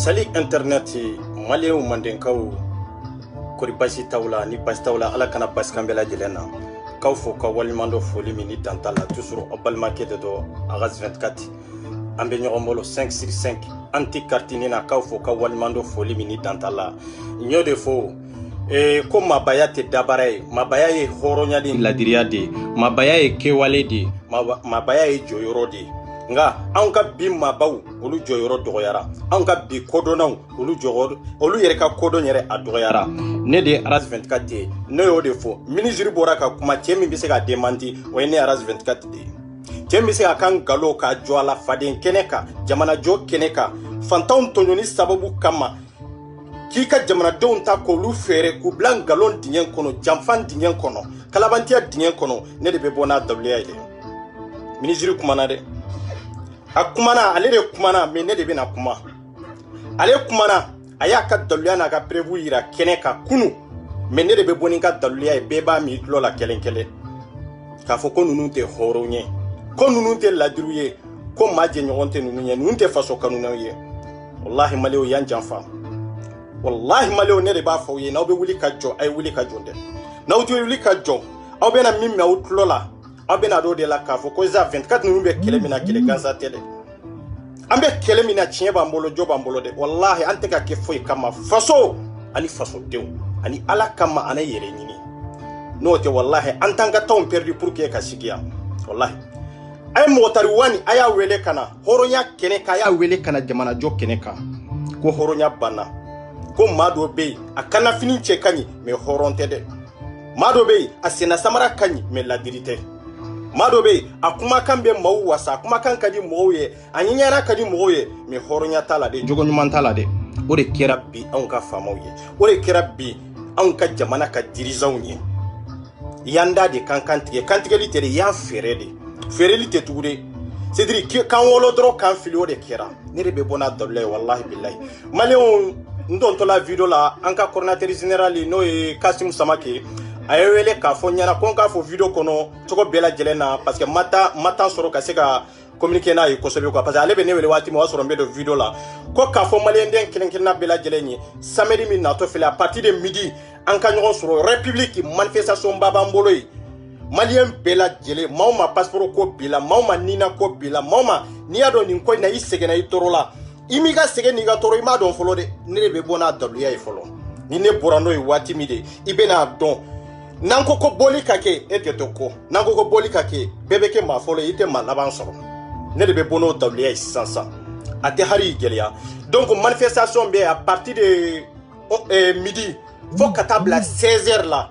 Sali internet malien mandenkaw kori basi tawla ni basi tawla ala kana basi kambela jelena kaw fo ka walimando foli mini dantala toujours obalmake de do agas 24 ambe nyogomolo 5 sur 5 anti cartinina kaw fo ka walimando foli mini dantala nyode fo ko mabaya te dabare mabaya ye horonya din ladiriya de mabaya ye kewale de mabaya ye joyoro de nga anka bi mabaw olu joyoro dogoyara anka bi kodonaw olu yere ka kodon yere adogoyara ne de aras 24 de ne yo de fo ministre bora ka kuma chemi bi se ka demanti o ne aras 24 de chemi se ka kan galo ka joala faden keneka jamana jo keneka fantaw tonyoni sababu kama kika jamana don ta ko lu fere ku blan galon dingen kono jamfan dingen kono kalabantia dingen kono ne de be bona wya ile ministre kuma na de akumana ale de kumana me ne de bena kuma ale kumana aya ka daluya na ka prevu ira keneka kunu me ne de be boni ka daluya e beba mi tlo la kelenkele ka fo ko nunu te horonye ko nunu te ladruye ko maje nyogonte nunu nye nunu te faso kanuna ye wallahi maleo yan janfa wallahi maleo ne de ba fo ye na obe wuli ka jo ay wuli ka jonde na uti wuli ka jo obe na mimmi outlo la abena do de la kafo ko za 24 nunu be kele mina kele ganza tele ambe kele mina chieba mbolo joba mbolo de wallahi ante ka ke foi kama faso ani faso dew ani ala kama ana yere nyini no te wallahi antanga taw perdu pour que ka sigia wallahi ay motari wani aya wele kana horonya kene ka ya wele kana jamana jo kene ka ko horonya bana ko mado be akana fini che kanyi me horonte de mado be asena samara kanyi me la dirite madobe akuma kambe mawu wasa akuma kan kadi moye anyinyana kadi moye me horonya tala de jogo nyuma tala de ore kera bi an ka famauye ore kera bi an ka jamana ka dirizawni yanda de kantige litere ya ferede ferelite tuure cedri kan wolo dro kan filio de kera nere be bona dolle wallahi billahi maleon ndonto la video la an ka coordinateur général no e Kasim Samake ayewele ka fo nyana kon ka fo video kono toko bela jelena parce que mata soro ka se ka communiquer na yi ko sobe ko parce que ale be ne wele wati mo wasoro mbe do video la ko ka fo malien den kelen na bela jeleni samedi min na to fele à partir de midi an ka nyon soro république manifestation baba mboloy malien bela jele mawma passeport ko bila mawma nina ko bila mawma ni ado ni ko na isege na itorola imiga sege ni ga toro ima don folo de ne be bona wya e folo ni ne borano yi wati mi de ibena don nanko ko boli kake etetoko nanko ko boli kake bebeke ma folo ite ma laban soro ne de be bono wya sansa ate hari gelia donc manifestation be à partir de midi faut katabla 16h là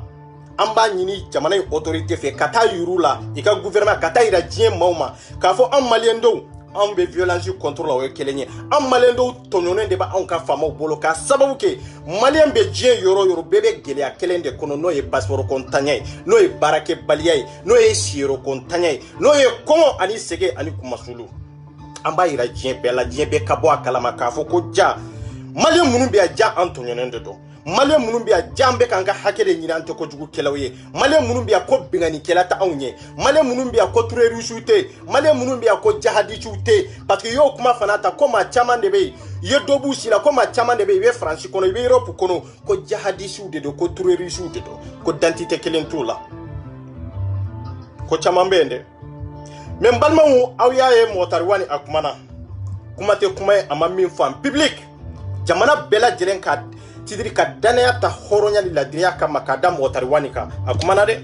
amba nyini jamana autorité fe kata yurula ika gouvernement kata ira dien mauma ka fo am maliendo am be violence contre la wekelenye am malendo tonyonen de ba an ka fama bolo ka sababu ke malien be dien yoro bebe gelia kelende kono no e passeport kontanyai no e barake baliyai no e siro kontanyai no e komo ani sege ani kumasulu amba ira dien be kabo akalama ka fo ko ja malien munu be ja an tonyonen de do malien munu be jambe kanga hakere nyina anto ko jugu kelawye malien munu be ko bingani kelata awnye malien munu be ko tureru shute malien munu be ko jahadi shute parce que yo kuma fanata ko ma chama de be ye dobu sila ko ma chama de be be France kono be Europe kono ko jahadi shude do ko tureru shude do ko dentité kelen tula ko chama mbende men balma wu awya e motar wani akumana kuma te kuma amami fam public jamana bela jelen ka tidiri ka danaya ta horonya li ladriya kama kadam wotarwanika akumana de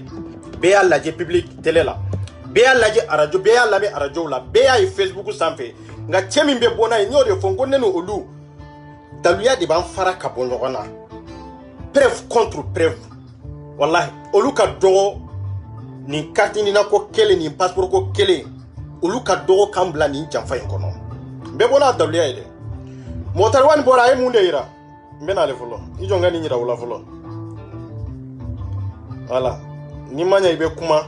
beya laje public tele la beya laje arajo beya labe arajo la beya e Facebook sanfe nga chemi mbe bona e nyode fongo nenu olu daluya de ban fara ka bonogona preuve contre preuve wallahi olu ka do ni carte ni nako kele ni passeport ko kele olu ka do kambla ni jamfa enkono mbe bona daluya ide motarwani bora e munde ira mbena le folo ijo ngani nyira wala folo wala ni manya ibe kuma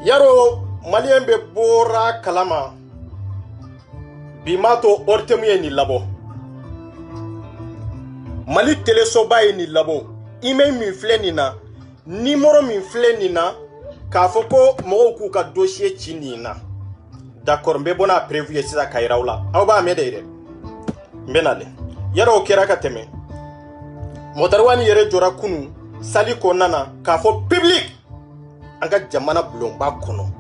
yaro malien be bora kalama bimato ortemuye ni labo mali telesoba ni labo email mi fleni na numéro mi fleni na ka foko mo ku ka dossier chini na d'accord mbe bona prévu ye sisa kayiraula aw ba mede ire mbenale yaro kera ka teme motarwani yere jora kunu sali ko nana ka fo public anga jamana blomba kono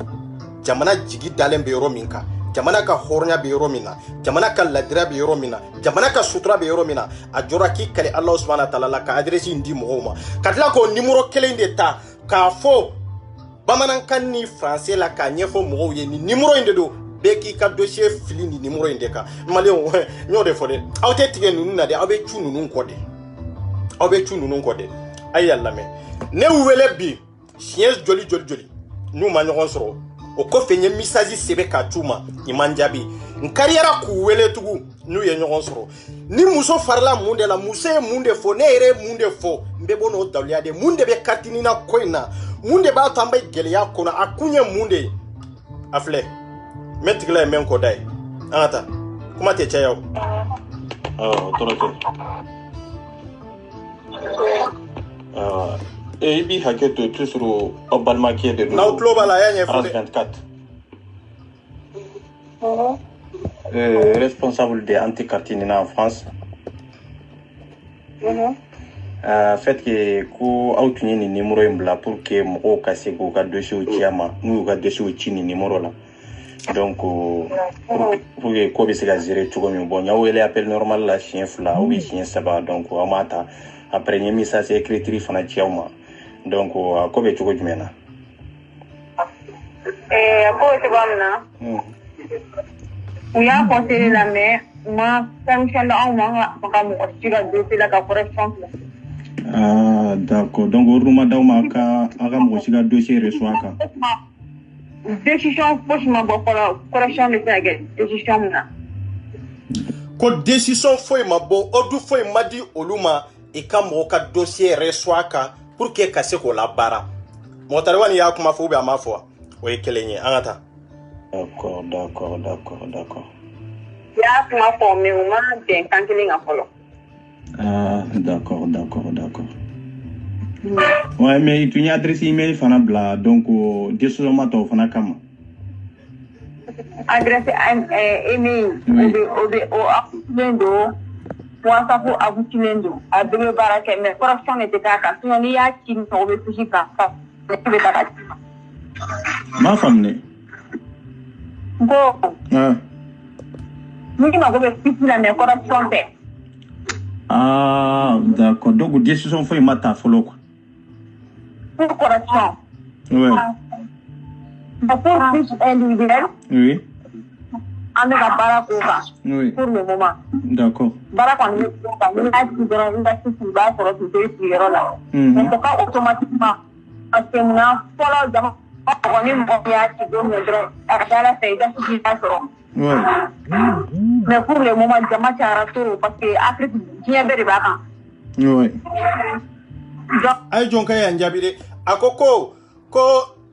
jamana jigi dalen be yoro minka jamana ka hornya be yoro mina jamana ka ladira be yoro mina jamana ka sutura be yoro mina a jora ki kale Allah subhanahu wa ta'ala ka adresse ndi mohoma katla ko numéro kelen de ta ka fo bamanan kan ni français la ka nyefo mo ye ni numéro inde do be ki ka dossier fili ni numéro inde ka maleo nyo de fode awte tige nunu na de abe chu nunu ko de abe chu nunu ko de ay yalla me ne wele bi chien joli nu ma nyon soro o ko fenye message sebe ka tuma imanjabi nkariera ku wele tugu nu ye nyon soro ni muso farla munde la muso munde fo ne ere munde fo mbebo no dawliya de munde be katini na koina munde ba tamba geleya kono akunye munde afle metigla men ko dai anata kuma te chayo torote et bi haketo toujours au balmaké de now global ayanye France 24 responsable des anti-cartinina en France fait que ko outuni ni numéro imbla pour que mo kase ko ka dossier o chiama mu ka dossier o chini numéro là donc pour que ko be se ga gérer tout comme bon yawo ele appel normal la chien fla ou chien saba donc amata après ni message écrit fana chiama donc ko be tugo jumena ko te bamna uya conseiller la mais ma sanction la on ma mo stiga dossier la ka correction ah d'accord donc ruma dawma ka aga mo siga dossier reçoit ka décision franchement bon pour correction de ça décision na ko décision foi ma bo odu foi madi oluma e kam mo ka dossier reçoit ka pour que kase ko la bara motarwani ya kuma fo be amafo o ekelenye angata d'accord ya kuma fo me uma den kankeling afolo d'accord ouais mais tu n'y adresse email fana bla donc décision mato fana kama adresse email o wasa ko abutulendo abele baraka mais correction était kaka sinon ni ya ki no be fujika be kaka ma famne go ni ma go be fitila mais correction te d'accord donc décision foi mata folo quoi pour correction ouais pour plus individuel oui ande ka baraka oui pour le moment d'accord baraka ni ka ni a ti dora ni ba ti ba for to te ti yero la mais c'est pas automatiquement parce que na follow jama ko ni mo ya ti do me dra akala sai da ti ba soro ouais mais pour le moment jama chara to parce que après bien bere ba kan ouais ay jonka ya njabire akoko ko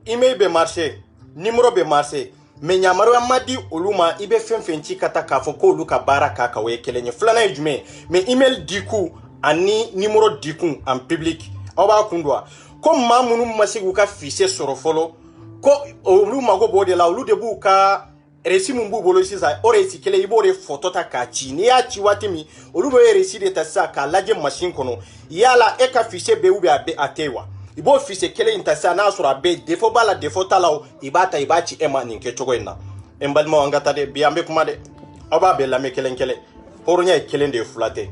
email be marché numéro be marché mais nyamaro amadi oluma ibe fenfenci kata ka fo ko luka baraka ka we kelenye flana jume mais email diku ani numéro diku en public oba kundwa ko mamunu masigu ka fichier soro folo ko oluma go bode la olu debu ka resi mumbu bolo sisa oresi kele ibore photo ta ka chi ni ya chi watimi olu be resi de ta sa ka laje machine kono yala e ka fichier be ubi abe atewa ibo fichier kele intasa na sura be defo bala defo talao ibata ibachi ema ninke chogo ina embalmo angata de biambe kuma de oba be la me kelenkele horonya kelen de fulate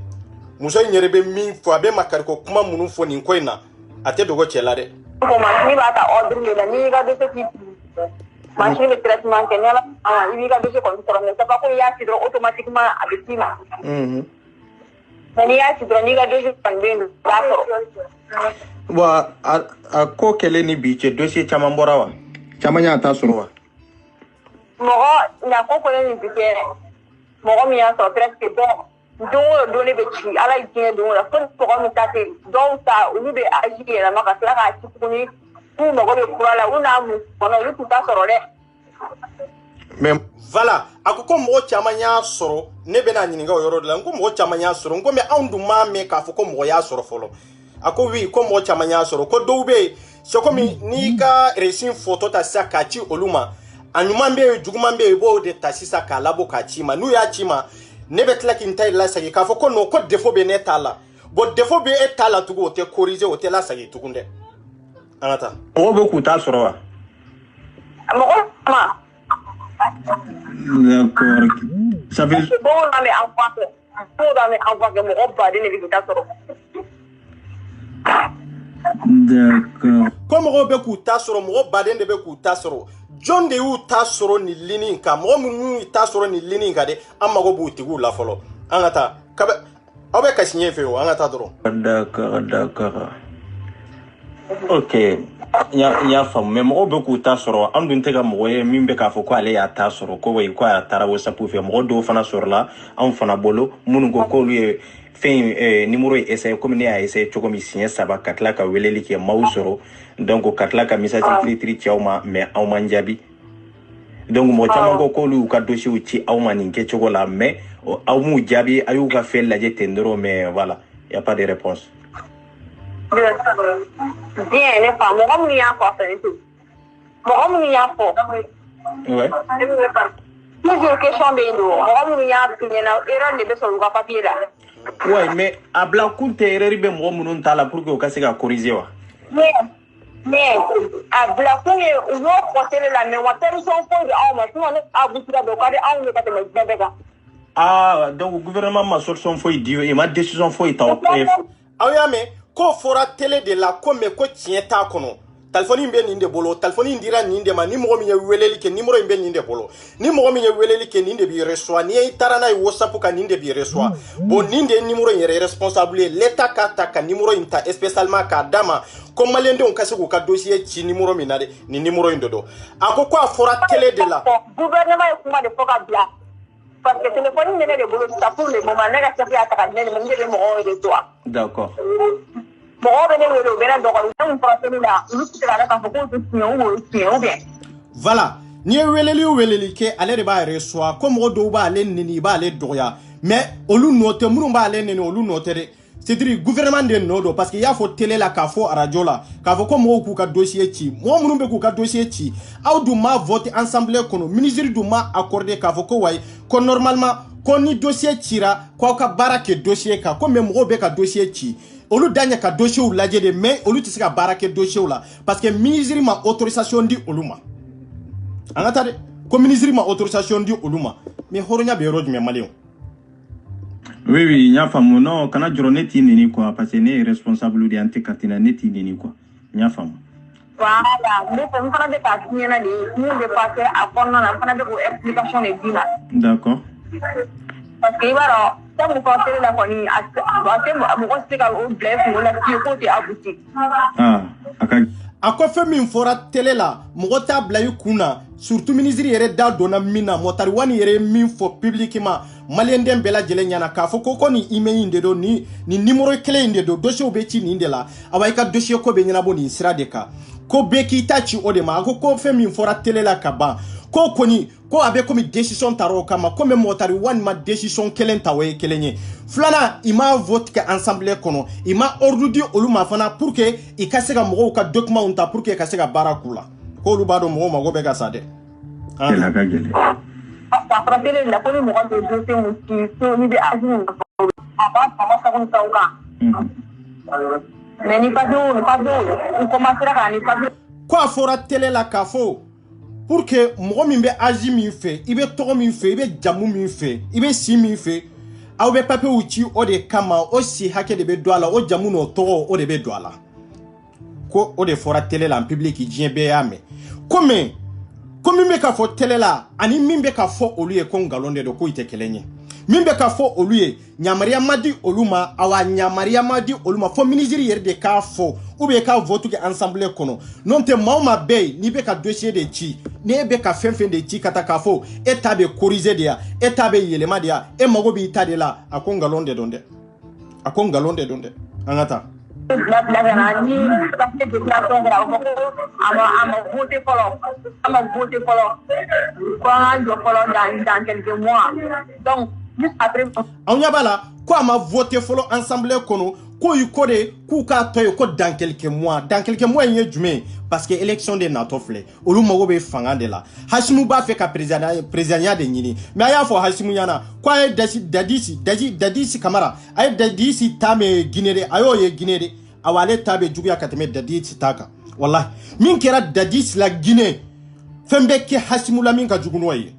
muso nyerebe min fo abe makariko kuma munu fo ninko ina ate dogo chela de ko ma ni ba ta order le la ni ga de ti machine de traitement que nyala ibi ga de ko contrôle mais ça pas ko ya ci automatiquement avec tima ni ya ci ni ga de ko ben ba wa a ko kele ni biche dossier chamambora wa chamanya ta surwa mo na ko ni biche mo mi ya so presque donc donner be ci ala ikene donc la fon ko mi ta te donc ça ou be agir la maka la ka ci ko ni pour mo be ko la una mu kono yu ta soro de mais voilà akoko mo chamanya soro ne be na nyinga yoro de la ko mo chamanya soro ko me andu ma me ka fo ko mo ya soro folo ako wi ko mo chamanya soro ko doube so ko mi ni ka resin photo ta sakachi oluma anyuman be juguman be bo de tasisa ka labo ka chima nu ya chima ne betla kin tay la sagi ka fo ko no ko defo be ne tala bo defo be e tala tugo te corriger o te la sagi tugunde anata o be ku ta soro wa ma d'accord ça fait bon na me envoyer tout dans me envoyer mo ba de ne bi ta soro d'accord comme o be ku ta soro mo ba de be ku ta soro John de yu ta soro ni lini ka mo mu ta soro ni lini ka de amago bu tigu la folo anata ka be abe ka sinye fe o anata doro d'accord ok ya fam mais mo be ku ta soro am dun tega mo ye min be ka fo ko ale ya ta soro ko way ko ya tara wo sapu fe mo do fana soro la am fana bolo mun go ko lu fin numéro essayer comme ne a essayer choco mi signer saba katla ka weleli ke mausoro donc katla ka message tri tiauma mais au manjabi donc mo chama ko lu ka dossier uti au maninke choco la mais au mu jabi ayu ka fait la jetendro mais voilà y a pas de réponse bien ne pas mo comme ya ko fait tout mo comme ya ko ouais plusieurs questions de nous mo comme ya finir na erreur ne be so ko papier là. Ouais, mais à Blacoute, erreur be mo munun tala pour que o kase ka corriger wa. Mais à Blacoute, on va porter la mais on personne faut de on ma on a aboutir de quoi on ne pas te mettre. Ah, donc le gouvernement ma solution foi dio et ma décision foi ta. Aya me ko fora télé de la ko me ko tienta kono. Telefoni mbe ninde bolo, telefoni ndira ninde ma ni mo mi weleli ke numéro mbe ninde bolo. Ni mo mi weleli ke ninde bi reçoit ni tarana i WhatsApp ka ninde bi reçoit. Bon ninde numéro yere responsable l'état ka numéro inta spécialement ka dama comme malende on kase ko ka dossier ci numéro mi nade ni numéro indodo. Akoko afora télé de la. Gouvernement e kuma de foka bla. Parce que téléphone nene de bolo ça pour le moment nega ça ya ta nene nene de mo de toi. D'accord. Voilà. Ni weleli ke ale de ba reçoit comme do ba ale nini ba ale doya mais olu note munu ba ale nini olu note c'est-à-dire gouvernement de nodo parce que y a faut télé la ka fo radio la ka fo comme ku ka dossier ci mo munu be ku ka dossier ci aw du ma vote ensemble kono ministre du ma accordé ka fo ko way ko normalement ko ni dossier tira ko ka barake dossier ka ko même mo be ka dossier ci olu danya ka dossier ou lajé de mais olu tisi ka barake dossier la parce que ministre ma autorisation di oluma angatade ko ministre ma autorisation di oluma mais horonya be road me malien. Oui, il y a femme non kana journée nini quoi parce que né responsable de ante katina neti nini quoi. Il y a femme. Voilà, mais on fera des papiers na ni de passer à fond na fana de explication de dina. D'accord. Parce que voilà, ça me fait la conni à mo ko ka o bless mo la ki ko te abouti. Ah, aka ako fe min fora télé la mogo ta blayi kuna surtout ministre yere da dona mina motari wani yere min fo publiquement malien dem bela jele nyana ka fo ko ni email inde do ni numéro clé inde do dossier be ci ni inde la awai ka dossier ko be nyana bo ni sira de ka ko be ki ta ci o de ma ko fe min fora télé la ka ba ko koni ko abe komi décision taro kama comme motari wani ma décision kelen tawe kelenye flana ima vote ke ensemble kono ima ordre di oluma fana pour que i kasega mo ka document unta pour que kasega barakula ko lu bado mo go be ga sade la ka gele pa fratello la ko mo ko dossier mo ki so ni be azun aba pa sa ko tauka mais ni pas do on commencera ka ni pas ko afora télé la kafo pour que mo mi be aji mi fe ibe to mi fe ibe jamu mi fe ibe si mi fe aw be pape uchi o de kama o si hake de be doala o jamu no to o de be doala ko o de fora télé la en public jien be ame comme me ka fo télé la ani mimbe ka fo oluye ko ngalonde do ko ite kelenye mimbe ka fo oluye nyamaria madi oluma awa nyamaria madi oluma fo ministre yerde ka fo ou be ka vote ke ensemble kono non te mauma be ni be ka dossier de ci ne be ka fen de ci kata ka fo eta be corriger dia eta be yelema dia e mago bi tade la akongalonde donde angata la ganani parce que la personne ama voter pour dans quelques mois donc juste après. On y a bala, quoi m'a voté follow ensemble kono, ko yu kode, ku ka toyo ko dans quelques mois il y a du parce que élection de natofle, olu mago be fanga de la. Hashimou ba fait ka président de nyini. Mais aya fo Hashimou yana, quoi dadisi kamara, ay dadisi tame Guinée, ayo ye Guinée, awale tabe juguya kateme dadisi taka. Wallahi, min kera dadisi la Guinée. Fembe ke Hashimou la min ka jugunwa ye.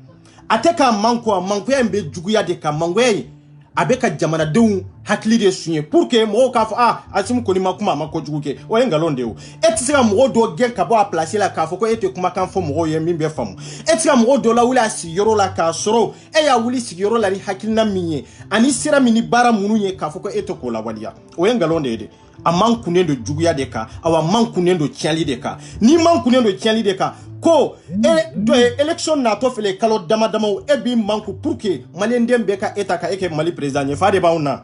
Ateka manko ya mbe juguya de ka mangwe abeka jamana deun hakili de sunye pour que mo ka fa Hashimou koni makuma mako juguke o yengalonde o etisika mo do gen ka bo a placer la ka fo ko ete kuma kan fo mo ye min be famu etisika mo do la wula sigiro la ka soro e ya wuli sigiro la ri hakili na minye ani sira mini bara munu ye ka fo ko ete ko la wadia o yengalonde de a man kunen do juguya de ka awa man kunen do tiali de ka ni man kunen do tiali de ka ko élection nato fele kalo dama e bi manku pour que malien dem be ka eta ka eke mali président ye fade bauna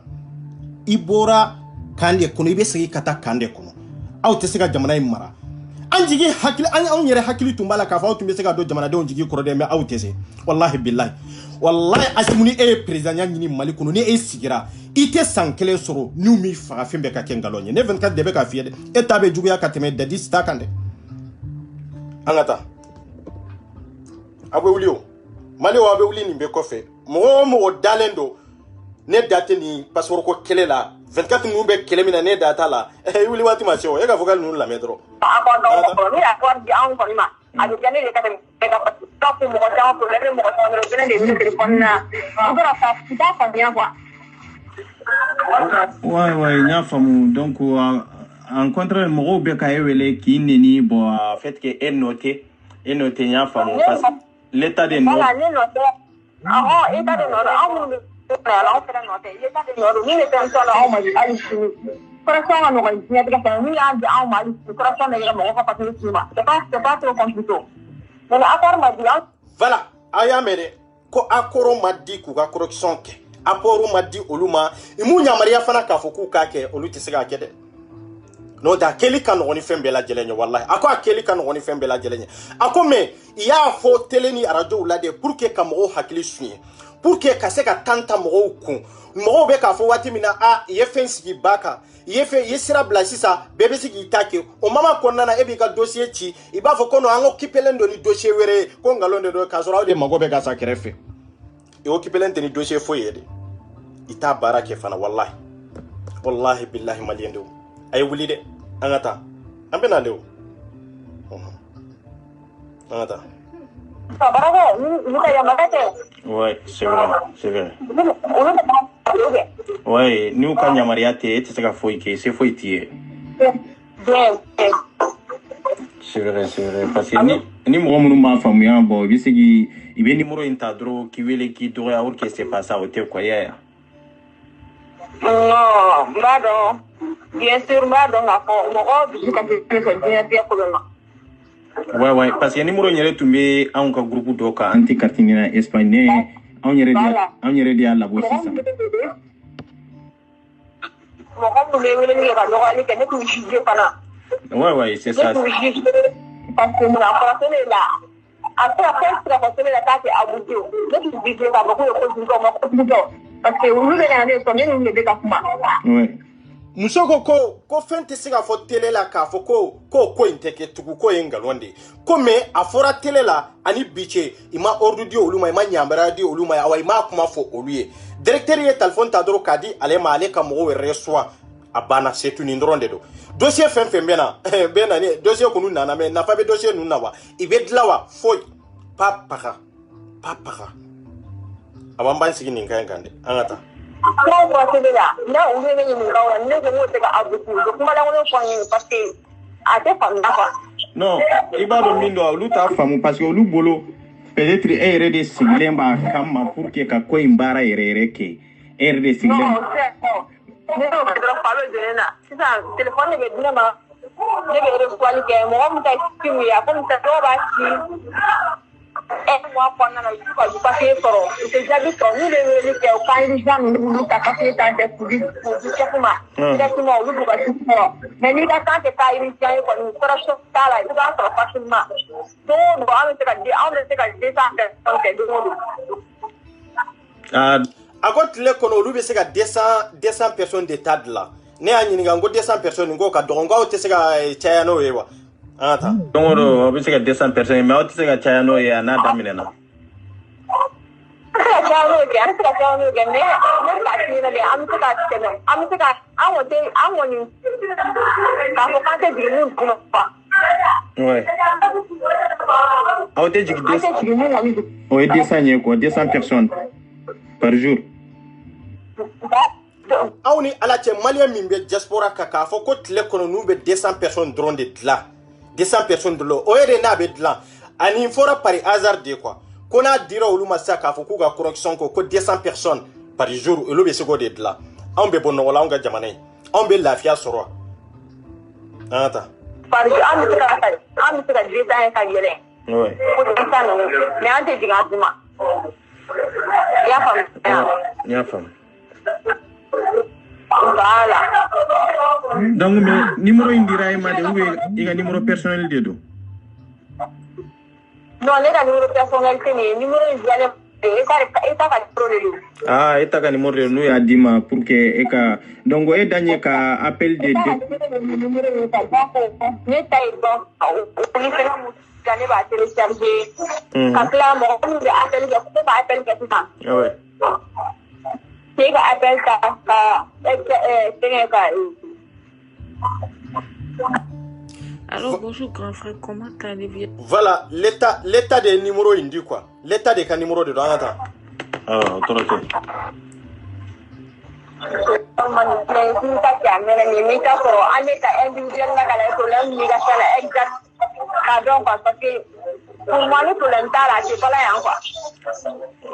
ibora kande kono ibe sigi kata kande kono aw te sega jamana mara anjigi hakili an yere hakili tumbala ka fa tumbe sega do jamana de onjigi korode me aw te se wallahi billahi wallahi asimuni président nyini mali kono ni sigira ite sankele soro ni mi fa fembe ka kengalonye ne 24 de be ka fiede eta be jugu ya kateme de dista kande angata abe wulio mali wa abe wuli ni be kofe mo dalendo ne date ni passeport ko kelela 24 nu be kelemina ne data la wuli wati ma chewo e ka vocal nu la medro ako ni ako di an ko ni ma abi jani le katem e ka top mo ko taw problème mo ko taw benen de téléphone na ko ra fa ta fa bien quoi ouais nya famu donc en contraire mo be ka ewele ki neni bo fait que est noté nya famu parce l'état des notes voilà les notes état des notes on fait noter l'état des notes ni les personnes on m'a dit allez correction à nous il y a des personnes ni on m'a dit correction mais mo ko pas tout c'est pas trop compliqué mais accord m'a dit voilà aya mere ko akoro m'a dit ku ka correction ke aporo m'a dit oluma imu nyamaria fana ka foku ka ke olu tisega ke de no da keli kan woni fembe la jelenye wallahi ako akeli kan woni fembe la jelenye ako me ya fo teleni radio la de pour que kamro hakili sunye pour que kaseka tanta mo ku mo be ka fo wati mina ye fensigi baka ye sira blasisa bebe sigi take o mama konna na ebi ka dossier ti iba fo kono ango kipelendo ni dossier were ko ngalonde do ka sora de mago be ka sa krefe e o kipelente ni dossier fo yede ita barake fana wallahi billahi maliendo ay wuli de angata ambe na leo angata ouais c'est vrai ouais nous quand nyamaria te c'est ka foi que c'est foi tie c'est vrai parce que ni mo mo ma famu ya bo bisigi ibe ni moro intadro ki wele ki do ya que c'est pas ça au te quoi ya non pardon bien sûr pardon na ko mo ko ka bien problème ouais parce que ni moro nyere tumbe an ka groupe do ka anti cartinina espagne an yere dia la bo sisa mo ko le wele ni ka do ali ke ne ku jige pana ouais c'est ça parce que mon appareil est là après la personne la carte à bout ne tu dis pas beaucoup de parce que vous allez sonner nous le béka kuma ouais musoko ko fente siga fo tele la ka fo ko inteke tugu ko yengalonde ko me afora tele la ani biche ima ordu di oluma ima nyambara di oluma awa ima kuma fo oluye directeur ye telephone ta doro kadi ale ma ale ka mo reswa abana setu ni ndronde do dossier fenfe mena bena ni dossier ko nuna na me na fa be dossier nuna wa ibe dlawa foi papa abamba sigi ninga ngande angata non ko tele la na o ne ni ngawa ne ko mo te ka abuti do kuma la ngono ko parce que a te fa na fa non ibado mindo olu ta famu parce que olu bolo peut-être ere de siglemba kama pour que ka ko imbara ere ke ere de siglemba non ko parlo de na ça téléphone be dina ma ne be requali ke mo mo ta timu ya ko ta do ba ci moi pendant la journée du papier soro c'est déjà trop nous les que quand les gens nous ta papier ta de pour directement nous doit mais ni quand tu as une mission pour une correction là tu vas faire facilement donc on va mettre ça donc ako tile kono olu be se ka 200 personnes de tad la ne a ɲininka ngo 200 personnes ngo ka dogon ngo te se ka caya no ye wa ata dongo be se ka 200 personnes mais o te se ka caya no ye ana damine na ka caya no ge ne ka tini de am se ka awoni ka fo ka te dimu ko pa ouais a te jigi 200 personnes par jour awni ala che malien min be diaspora ka fo ko tile kono nu be 200 personnes drone de là 200 personnes de lo o yere na be là ani fora par hasard de quoi kona dira olu masa ka fo ku ga correction ko 200 personnes par jour olu be sego de là on be bonno wala on ga jamane on be lafia soro ata par am se ka dita ka yele ouais mais ante diga duma ya fam voilà donc mais numéro indira ma de ube iga numéro personnel de do non le numéro personnel tene numéro indira eta ka problème eta ka numéro no ya dima pour que eka donc e danye ka appel de ne tay bon ni fera mu gane ba télécharger ka cla mo on de appel ko ba appel ke ça ouais c'est ka appel ka Alors bonjour grand frère, comment allez-vous? Voilà, l'état des numéros indi quoi. L'état des numéros de Donata. Ah, autorité.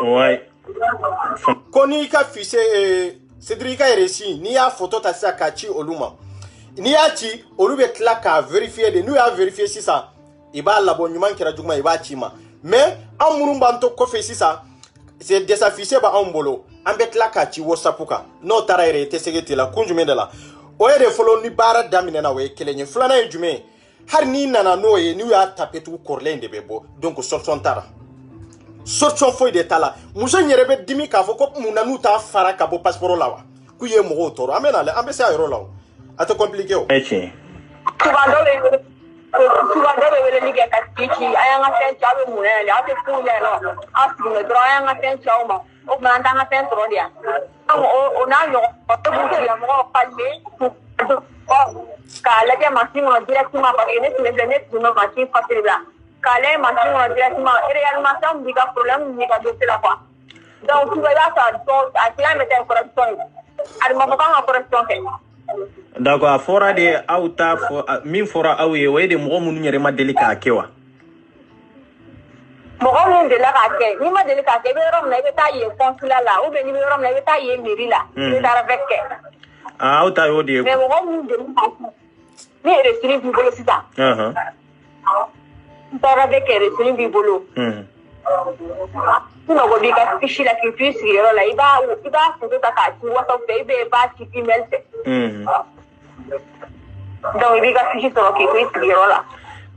Ouais. Koni ka fise Cédrica Eresi ni ya photo ta sa ka ci oluma. Ni ya ci olu be tla ka vérifier de nous ya vérifier si ça iba labo nyuman kira jugma iba ci ma. Mais en murumba to ko fe si ça c'est désaffiché ba en bolo. An be tla ka ci WhatsApp ka. No tara ere te segeti la kunjume de la. O yede follow ni bara damine na we kelenye flana e jume. Har ni nana no ye ni ya tapetu korlen de bebo. Donc solution tara. Solution foi de tala. Muso nyere be dimi ka fo ko munanu ta fara ka bo passeport la wa. Ku ye mo toro. Amena le ambese ayro la. Ate compliqué o. Eche. Souvent le ligue ka tiki ayanga sen chawe munele ate kule no. Asu me dro ayanga sen chawma. O manda nga sen tro dia. O na yo o to bu ya mo palme. Kala ke maximum directement parce que ne net no machine facile là. Kala maximum directement réellement ça me dit que problème ni ka dossier la quoi. Donc tu vas là ça donc à cela mettre en correction. Alma ko ka correction. D'accord, fora de auta min fora awe we de mo mun nyere ma delika kewa. Mo mun de la ka ke, ni ma delika ke be rom na be ta ye consulat la ou be ni be rom na be ta ye mairie la. C'est dans avec. Ah, auta yo de. Mais mo mun de ni resini bi bolo sita. Dans avec resini bi bolo. Sino go bi ka fishi la ki fishi yo la iba fudo ta ka ci wasa be be ba ci email te. Donc il va ficher sur qui là.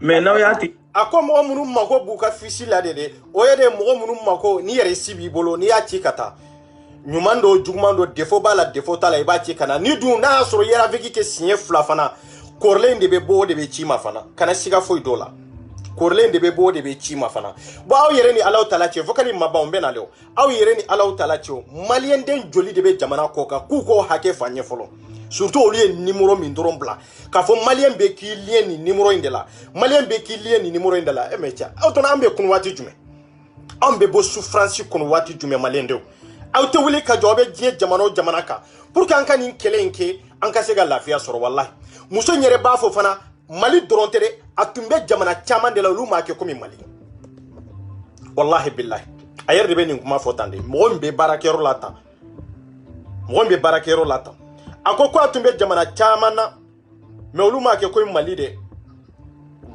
Mais non yati. Ako mo munu mako buka fishi la dede. Oyede mo munu mako ni yere sibi bolo ni ya ci kata. Nyumando jugmando defo ba la defo tala iba ci kana. Ni du na soro yera veki ke signé fla fana. Korlen de be bo de be ci ma fana. Kana siga foi dola. Korlen de be bo de be ci ma fana. Bo aw yere ni alaw tala ci vokali maba on bena lew. Aw yere ni alaw tala ci malien den joli de be jamana koka ku ko hake fanye folo. Surtout au lieu numéro min doron bla ka fo malien be ki lien ni numéro indela malien be ki lien ni numéro indela e mecha autona ambe kun wati jume ambe bo souffrance kun wati jume malien de auto wuli ka jobe je jamana ka pour que anka ni kelenke anka sega lafia soro wallahi muso nyere ba fo fana mali doron tere atumbe jamana chama de la luma ke komi mali wallahi billahi ayer de be ni kuma fo tande mo mbe barakero lata ako ko atumbe jamana chamana me oluma ke ko mali de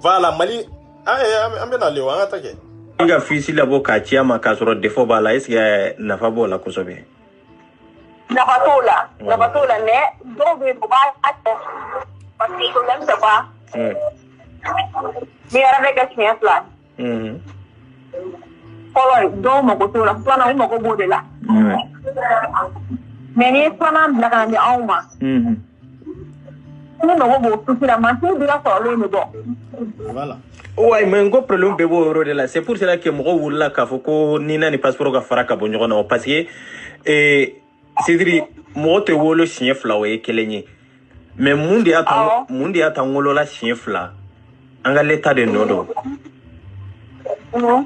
vala mali ambe na lewa ngata ke nga fisi la boka chiama ka soro defo bala eske na fa bola ko sobe na batola ne do be ba ato parce que même ça pas mi ara be ka chien plan kolo do mo ko tola plana mo ko bodela Mais ni fana bila ka di anw ma ni mago b'o susi la machine bɛ ka sɔrɔlen de bɔ voilà ouais mais ngo problème be bo yɔrɔ de la c'est pour cela que mɔgɔ wulila k'a fɔ ko ni na ni passeport ka fara ka bɔ ɲɔgɔn na parce que Cédric mɔgɔ tɛ wolo siɲɛ fila o ye kelen ye mais mun de y'a ta wolola siɲɛ fila an ka l'état de nɔ dɔn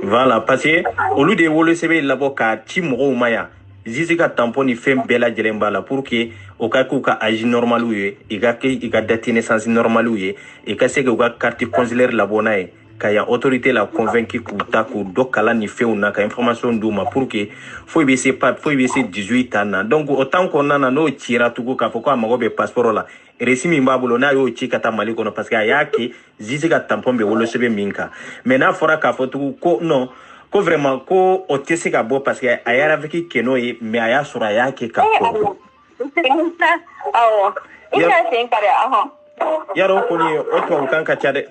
voilà parce que olu de wolo sɛbɛn labɔ ka ci mɔgɔw ma yan Zizi ka tampon ni fɛn bɛɛ lajɛlen b'a la pour que o ka k'u ka âge normal ye i ka date de naissance normal ye i ka se k'u ka carte consulaire labɔ n'a ye ka yan autorité la convaincu k'u ta k'u dɔ kalan ni fɛnw na ka information d'u ma pour que foyi bɛ se 18 ans na donc o temps kɔnɔna na n'o cira tugun k'a fɔ ko a mago bɛ passeport la récit min b'a bolo n'a y'o ci ka taa Mali kɔnɔ parce que a y'a kɛ Zizi ka tampon bɛ wolosɛbɛn min kan mais n'a fɔra k'a fɔ tugun ko non ko vraiment ko o tɛ se ka bɔ parce que a yɛrɛ avec keno ye mais a y'a sɔrɔ a y'a kɛ ka kɔrɔ awɔ i ka sen kari ahɔn yarɔ o kɔni o tubabukan ka ca dɛ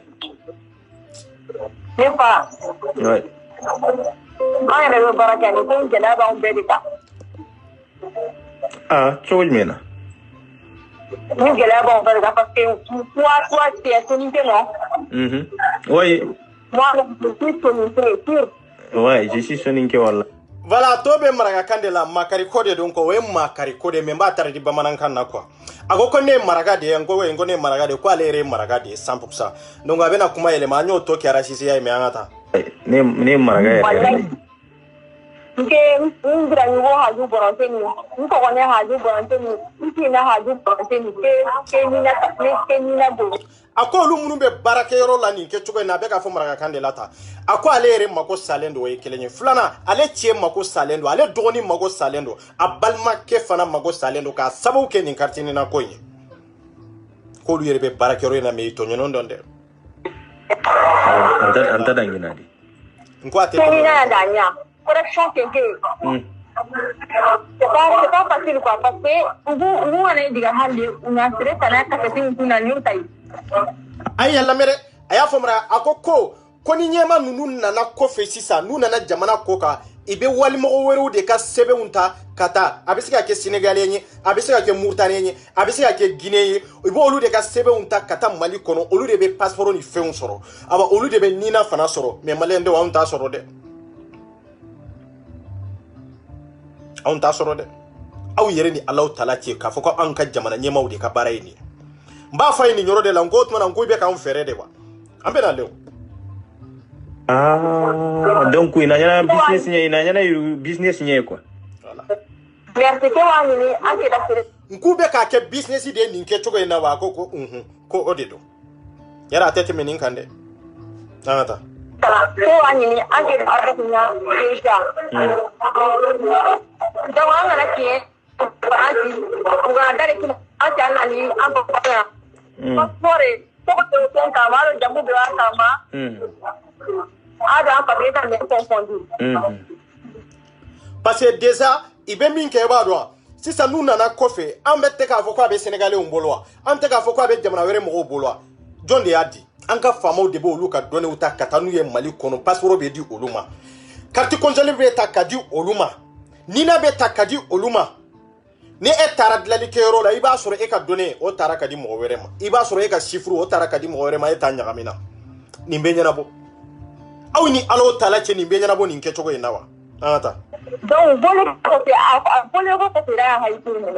ne fa ouais an yɛrɛ bɛ baara kɛ ni ko gɛlɛya b'anw bɛɛ de kan cogo jumɛn na ni gɛlɛya b'anw bɛɛ de kan parce que toi tu es soninke non oui moi je suis soninke sûr ouais je suis soninke wala voilà to be maraga kande la makari kode donc o e makari kode me ba tare di bamanankan na quoi ago ko ne maraga de ngo ne maraga de ko ale re maraga de 100% donc abena kuma ele ma nyo to kiara sisi ya me angata ne maraga ya nke ngira ni wo haju boronte ni nko ko ne haju boronte ni nki na haju boronte ni ke ni na bo ako lu munu be barake yoro la ni ke chugo na be ka fo maraga kande lata ako ale re mako salendo we kelenye fulana ale tie mako salendo ale doni mako salendo abalma ke fana mako salendo ka sabu ke ni kartini na koyi ko lu yere be barake yoro na me to nyono ndonde anta dangina di nko ate ni na danya correction kenke c'est pas facile quoi parce que vous on est diga hande una sere sana ka tin kuna nyutai ay yalla mere aya fomra akoko ko ni nyema nunu nana ko fe sisa nu nana jamana ko ka ibe wali mo weru de ka sebe unta kata abisika ke Senegalais nyi abisika ke Mauritanie nyi abisika ke Guinée ibe olu de ka sebe unta kata Mali kono olu de be passeport ni feun soro aba olu de be nina fana soro mais malende wa unta soro de on ta soro de aw yere ni Allah taala ce ka foko an ka jamana nyema de ka baray ni mba fay ni nyoro de la ngot mana ngoy be ka on fere de wa ambe na lew donc ina nyana business nye quoi voilà merci ko wa ni anke da sere ngube ka ke business de ni nke chogo ina wa ko ko odedo yara tete menin kande nata ko wa ni anke da ardunya deja donc an kana ke anti uga dare ki anti anani an ba ya passport to ka maro jambu be kama ada an papier kan me confondu parce que déjà ibe min ke ba do si ça nous nana kofe an bette ka fo ko abe Sénégalais umbolwa an te ka fo ko abe jamana were mo bolwa John de adi an ka famo de bo luka donné uta katanu ye Mali kono passeport be di oluma carte consulaire be ta kadi oluma nina be ta kadi oluma ni e tara dilali kero la iba soro e ka donné o tara kadi mo were ma iba soro e ka chiffre o tara kadi mo were ma e ta nyagamina ni be nyana bo aw ni alo tala che ni be nyana bo ni nke chogo inawa ata donc bole ko ra hay tour me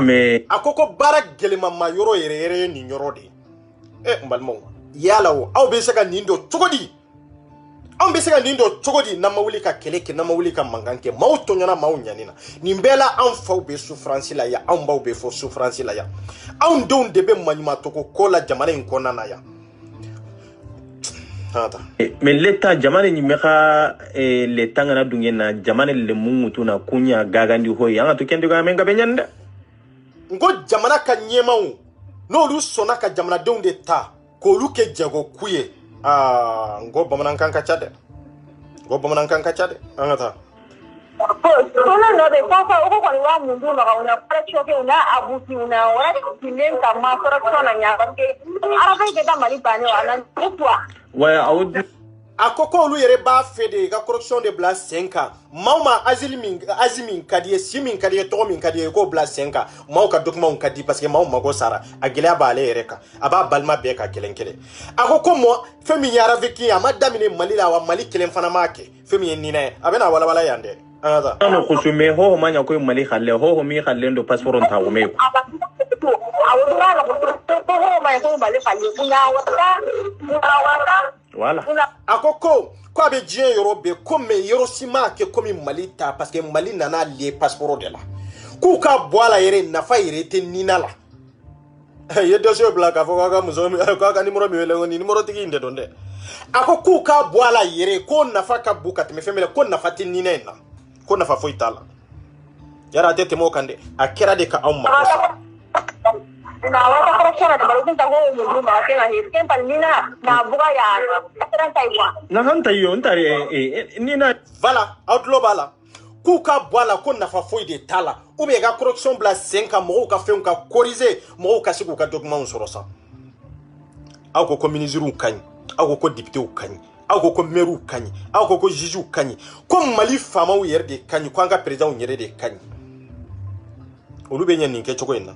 mais akoko bara gelema ma yoro yere ni nyoro de mbalmo yala wo aw be saka nindo chogodi aw be saka nindo chogodi na mawuli ka keleke na mawuli ka manganke maw to nyana maw nyanina ni mbela an faw be souffrance la ya an baw be fo souffrance la ya aw ndon de be manyuma to ko kola jamana en konna na ya ata mais l'état jamane ni meka l'état ngana dungen na jamane le mungutu na kunya gagandi hoy anga to kende ga menga benyanda ngo jamana ka nyemawo no lu sona ka jamana de ta ko lu ke jago kuye ngo bamanan kan ka chade anga sona no de papa o ko ni wa mundu na una para choke una abuti una ora kinen ka ma sora sona nya parce arabe ke da Mali bane wana tutwa ouais akoko olu yere ba fede ga corruption de bla 5 mauma azimin kadiye simin kadiye to min kadiye ko bla 5 mau ka document kadi parce que mau mago sara agila ba ale yere ka aba balma be ka kelenkele akoko mo femi yara veki amadamine malila wa mali kelen fana make femi nina abena wala wala yande ada no kusume ho manya ko mali khalle ho mi khalle ndo passeport ta ko me voilà akoko ko abe dien yorobe comme yorosima ke comme malita parce que mali nana les passeport de la ku ka boala yere nafa yere te nina la ye dossier black avoka muzo ka numéro mi wele ngoni numéro tigi inde donde akoko ka boala yere ko nafa ka buka te me femele ko nafa te nina na ko nafa fo itala yara tete mo kande akera de ka amma na wata corruption da baru ta go mu ma ke na hirken palmina na buga ya tran taiwa na hanta yo ntare nina voilà outlaw bala ku ka boala ko nafa fo de tala ou be ga corruption bla 5 mo ka fe ka corriger mo ka siku ka document soro sa ako ko ministre kan ako ko député kan ako ko maire kan ako ko juge kan ko mali fama wu yer de kan ko anga président wu yer de kan olu be nyen ninke choko ina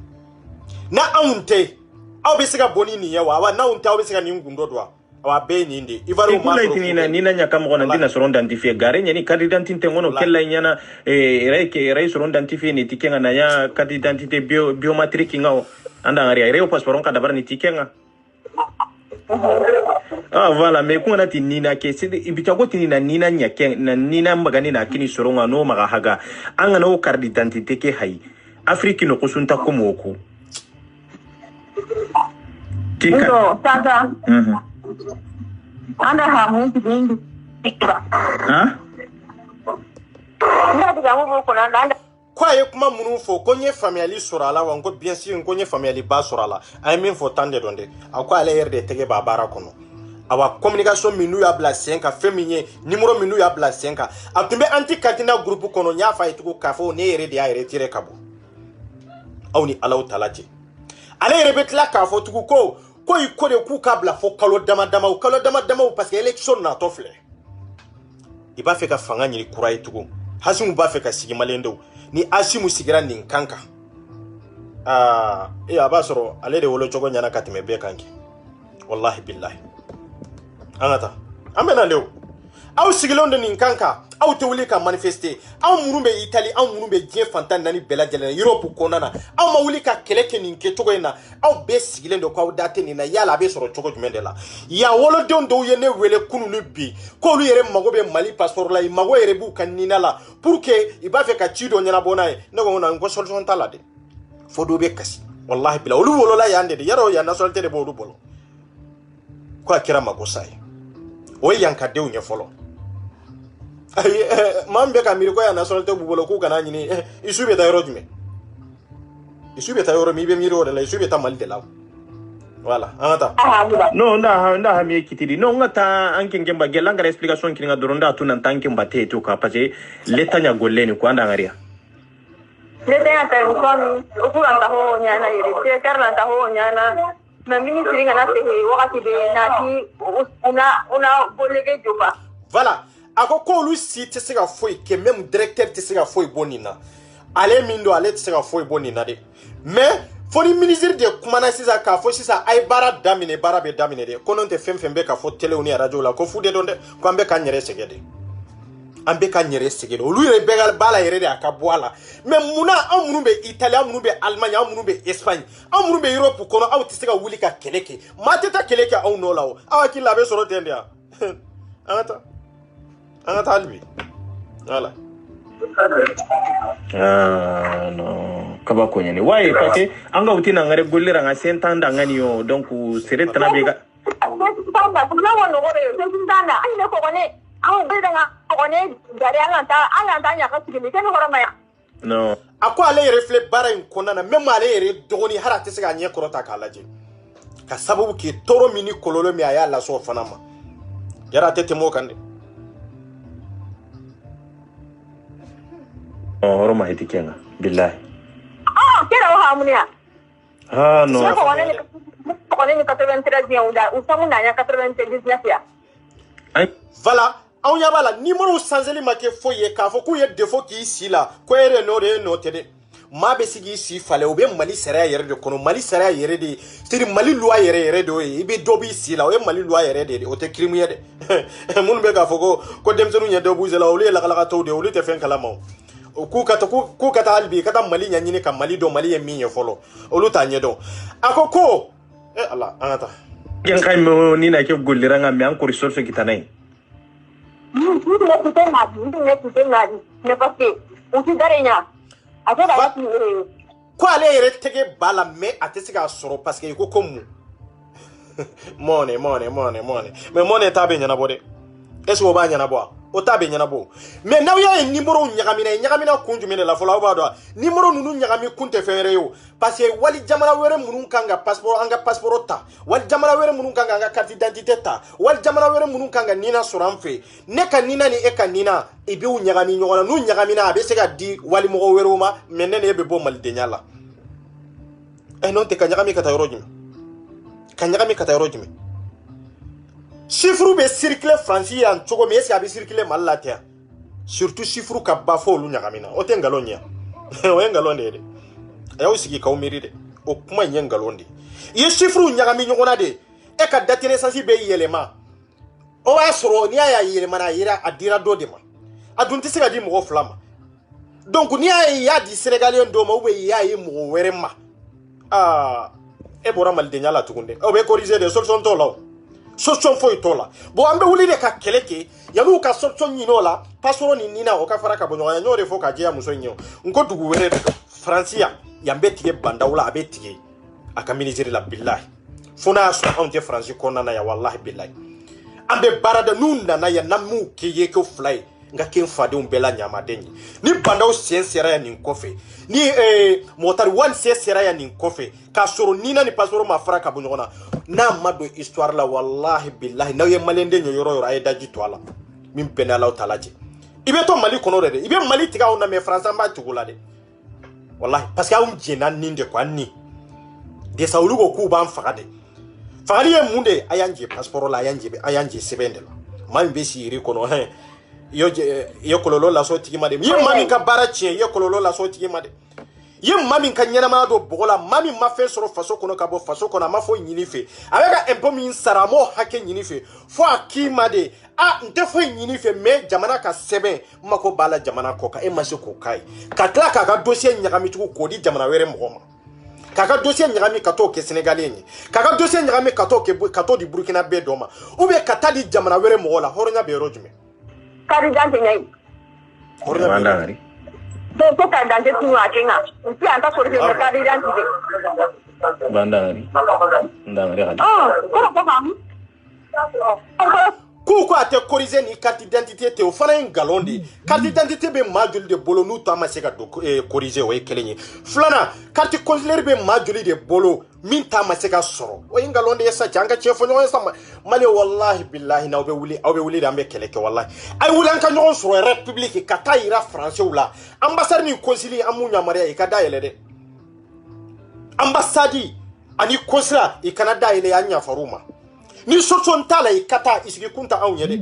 na aunte aw be siga boni ni yawa wa na aunte aw be siga ni ngundo do awa be ni ndi ivaru ma ko nina nya kam gona ndina soron identifier gare nyani carte d'identité ngono kella nyana ray soron identifier ni tikenga na ya carte d'identité biométrique ngao anda ngari ray passeport on ka dabar ni tikenga voilà mais ko na tinina ke sidi ibita ko tinina nina nya ke na nina mbagani na kini soronga no maga haga anga no carte d'identité ke hay Afrique no kusunta komoku no sasa anda hamu tingi nda diga mu ko na anda kwaye kuma munu fo konye family surala wango bien sûr konye family ba surala ay min fo tande donde akwa ale yerde tege babara kono awa communication minu ya bla 5 feminye numéro minu ya bla 5 atumbe anti katina groupe kono nya fa ituko kafo ne yere dia yere tire kabo awni alaw talaje ale yere betla kafo tuko ko ikode ku kabla fo kalo dama parce que election na tofle iba fe ka fanga nyiri kurai tuko hasimu ba fe ka sigi malendo ni asimu sigira nin kanka abasoro ale de wolo chogo nyana katime be kanki wallahi billahi anata amena lew aw sigilonde nin kanka aw tewli ka manifester aw murumbe Italie aw murumbe dien fantan nani bela jelen Europe konana aw mawuli ka keleke nin ke chogo ina aw be sigilendo ko aw date ni na yala be soro chogo jumende la ya wolo dondo yene wele kunu ni bi ko lu yere mago be Mali passeport la mago yere bu kanina la pour que iba fe ka chido nyana bonaye nego na ngo solution tala de fodo be kasi wallahi bila olu wolo la yande de yaro ya nationalité de bodu bolo ko akira mago sai o yanka de unye folo mambe ka miriko ya nationalité bu bolo ku kana nyini isube ta yoro jume isube ta yoro mi be miro de la isube ta Mali de la voilà anta no nda ha mi kitiri no ngata anke ngemba gelanga explication kininga doronda tu nan tanke mbate to ka parce leta nya golleni ko anda ngaria leta ya ta ko ku anda ho nyana yiri te karla ta ho nyana na ministri ngana te wakati be na ti una bolege joba voilà akoko lu si te sega foi que même directeur te sega foi bonina ale mindo ale te sega foi bonina de mais foni ministre de kumana sisa ka fo sisa ay bara damine bara be damine de konon te fembe ka fo tele uni radio la ko fude donde ko ambe ka nyere segede ambe ka nyere segede olu yere begal bala yere de aka boala mais muna amunu be Italie amunu be Allemagne amunu be Espagne amunu be Europe kono aw te sega wuli ka keleke mateta keleke aw no lawo awaki labe soro tendia anga talbi voilà no kaba ko nyane waye pake anga utina ngare gollira nga sentanda ngani yo donc sere tana bega tanda kuna wono gore tanda ane ko kone aw be nga kone gare anga nya ka sigimi ken ko maya no akwa ale refle bara in konana même ale yere dogoni harate sega nye korota kalaje ka sababu ki toro mini kololo mi aya la so fanama yara tete mo kande horoma hitikenga billahi kera wa hamunia no ko wala ni 93 ya uda usamu nanya 99 ya voilà on y a la numéro sanzeli make foye ka fo ku ye défaut ki si la ko ere no de no tede ma be sigi si fale o be mali sera yere de kono mali sera yere de c'est mali loi yere de o ibe dobi si la o mali loi yere de o te crime yede mun be ka fo ko dem senu nya do buzela o le la kala to de o le te fen kala ma ku kata albi kata mali nya nyini ka mali do mali ye minye folo o lu ta nye do akoko ala anata gen kay mo ni na ke gollira nga mi encore sur ce qui tanay ne parce que on se darenya ko ale yere tege bala me atesiga soro parce que ko komu money mais money tabe nyana bode eso ba nyana bo o tabe nyana bo mais naw ya numéro nyagamina kunju mene la fola ba do numéro nunu nyagami kunte fere yo parce que wali jamana were munun kanga passeport ta wali jamana were munun kanga anga carte d'identité ta wali jamana were munun kanga nina soramfe ne ka nina ni e ka nina e be nyagami nyogona nu nyagamina abe se ga di wali mo were ma menene e be bo mal de nyala e non te ka nyagami kata yorojim chiffre be circuler français en chogo mais c'est abi circuler mal la terre surtout chiffre ka ba fo lu nyagamina o te ngalonya o ngalonde de ayo sigi ka o méride o kuma nyengalonde ye chiffre nyagami nyogona de e ka date naissance be yelema o wa soro ni aya yelema na yira adira do de ma adunti siga di mo flama donc ni aya ya di sénégalien do ma we ya yi mo were ma e bora mal de nyala tukunde o be corriger de solution to law solution foi tola bo ambe wuli de ka keleke yalu ka solution nyino la pasoro ni nina o ka fara ka bonyo nyore fo ka je amuso nyo nko dugu were francia yambe tige bandawla abe tige aka ministre la billahi fona so on te franci konna na ya wallahi billahi ambe barada nunda na ya namu ke ye ko fly nga ken fade un bela nyama denyi ni bandaw sensera ya nin kofe ni motar wan sensera ya nin kofe ka soro nina ni pasoro ma fara ka bonyo na mado histoire la wallahi billahi na ye malende nyo yoro ay daji to ala min penala o talaji ibe to mali kono de ibe mali tiga on na me france amba tugula de wallahi parce que on jena ninde kwa ni de saulugo ku ban fagade fagali ye munde ayanje passeport la ayanje sebende la man be siri kono yo kololo la so tigi made ye mami ka barache ye kololo la so tigi made ye mami ka nyana ma do bogola mami ma fe soro faso kono ka bo faso kono ma fo nyini fe avec un peu min saramo hake nyini fe fo akima de nte fo nyini fe me jamana ka sebe mako bala jamana ko ka e ma se ko kai ka tla ka dossier nyagami tuko ko di jamana were mo ma ka dossier nyagami ka to ke sénégalais ni ka dossier nyagami ka to di burkina be doma ou be ka ta di jamana were mo la horonya be rojume kari dante nyai horonya ngari donc ka dante tu akinga si anta ko de kari dante bandari ndangari ko fam Pourquoi ate corriger ni carte d'identité te o fana ngalonde carte d'identité be majuli de bolo nu to amaseka do corriger o ekelenye flana carte consulaire be majuli de bolo min ta amaseka soro o ngalonde yesa janga chefo nyo yesa mali wallahi billahi na obe wuli da ambe keleke wallahi ay wuli an ka nyon soro république kata ira français wala ambassade ni consulier amunya maria e kada yele de ambassade ani consulat e canada ile anya faruma ni soton tala ikata isigi kunta awnyede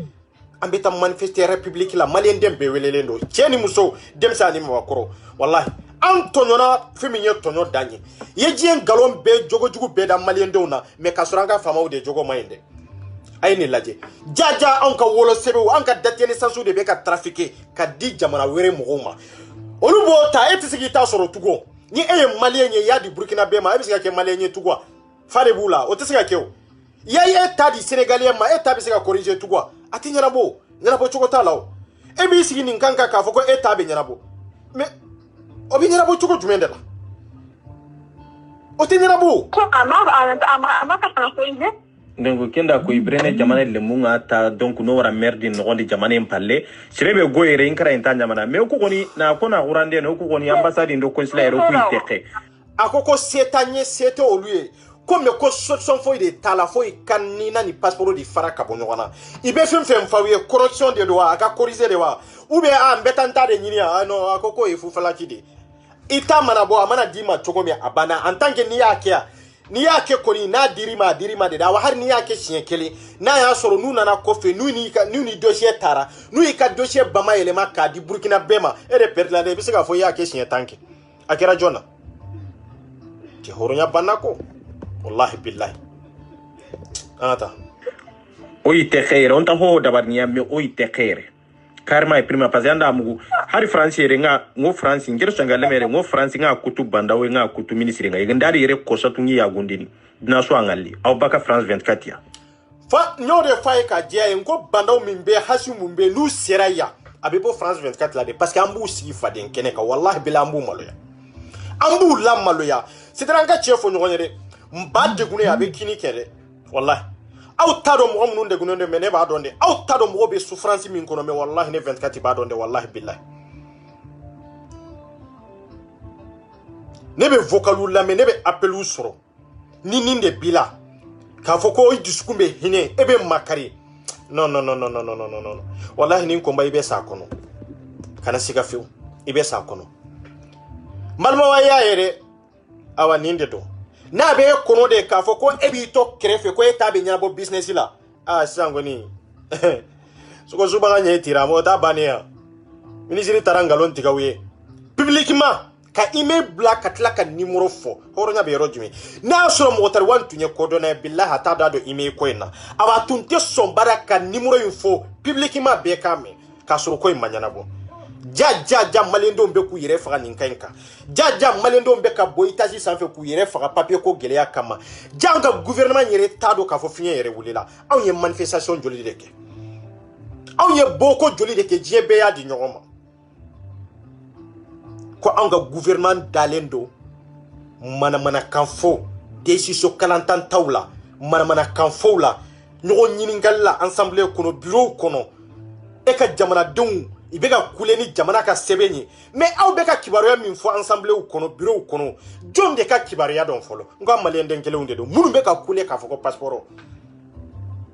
ambeta manifester république la malien dembe welelendo cheni muso demsa ni makoro wallahi antonyona feminye tonyo danye yejien galon be jogo be da malien dona me kasuranga fama de jogo mainde ayni laje jaja anka wolo sebe anka datene sansu de be ka trafiquer ka di jamana were mogoma olubo ta etisigi ta soro tugo ni malien ye ya di burkina be ma ebisiga ke malien ye tugo fare bula o tisiga keo yayi eta di sénégalais ma eta be se ka corriger tout quoi ati nyarabo choko lao e bi sigi nin kanka ka foko eta be nyarabo mais obi nyarabo choko jumende la o te nyarabo ko ama ka tan ko inde donc kenda ko ibrene jamana le munga ta donc no wara merdi no gondi jamana en palle sirebe goyere inkara en jamana mais ko koni na kona urande no ko koni ambassade ndo consulaire ko iteke akoko setanye seto oluye comme ko solution foi de tala foi kanina ni passeport di fara ka bonyona ibe fem fawiye correction de droit aka corriger de wa ou be mbetanta de nyini no akoko e fu fala kide ita manabo amana dima chokomi abana en tant que ni akia ni y'a kɛ kɔni n'a dir'i ma de da wa hali ni y'a kɛ siɲɛ kelen n'a y'a sɔrɔ n'u nana kɔfɛ n'u ni dossier taara n'u y'i ka dossier bamayɛlɛma k'a di Burkina bɛɛ ma e de perdre la dɛ i bɛ se k'a fɔ i y'a kɛ siɲɛ 10 kɛ a kɛra jɔn na cɛ hɔrɔnya banna ko wallahi billahi an ka taa o yi tɛ xeere on ta ho dabariya mais o yi tɛ xeere carrément e prima parce que anda mugu hari France yere nga ngo France ngir so ngale mere ngo France nga kutu banda we nga kutu ministre nga yenda yere kosatu ngi yagundini dina so angali aw baka France 24 ya fa nyore fa ka dia ngo banda min be hasu mun be nu sera ya abebo France 24 la de parce que ambu si fa den kene ka wallahi bila ambu maloya ambu la maloya c'est dans ka chefo nyonyere mba de gune abe kini kere wallahi aw tado mo mun de gune me ne ba donde aw tado mo be souffrance min kono me wallahi ne 24 ba donde wallahi billahi ne be vocalu la me ne be appelu soro ni ninde bila ka foko discours be hine ebe makari non wallahi nin ko mbay be sa kono kana siga few ibe sa kono malma wa ya yere awa ninde do na be kono de ka foko ebi to krefe ko eta be nyabo business la sangoni suko suba nya tira mo ta bania ministre tarangalon tigawe publiquement ka email black atla ka numero fo horonya be rojimi na so mo tar wan tunye kodo na billahi ata da do email ko ina aba tunte so baraka numero info publiquement be kame ka suru ko imanyana bo ja malendo mbe ku yere faga ninkanka ja malendo mbe ka boitaji sanfe ku yere faga papier ko geleya kama janga gouvernement yere tado ka fo finye yere wulila aw ye manifestation joli de ke aw ye boko joli de ke jebe ya di nyoma ko anga gouvernement dalendo mana kanfo décision kalantan tawla mana kanfo la nyogo nyiningalla ensemble kono bureau kono e ka jamana dun ibeka kule ni jamana ka sebenyi mais aw beka kibaroya min fo ensemble kono bureau kono jonde ka kibaroya don folo ngam malenden kele unde do munu beka kule ka foko passeport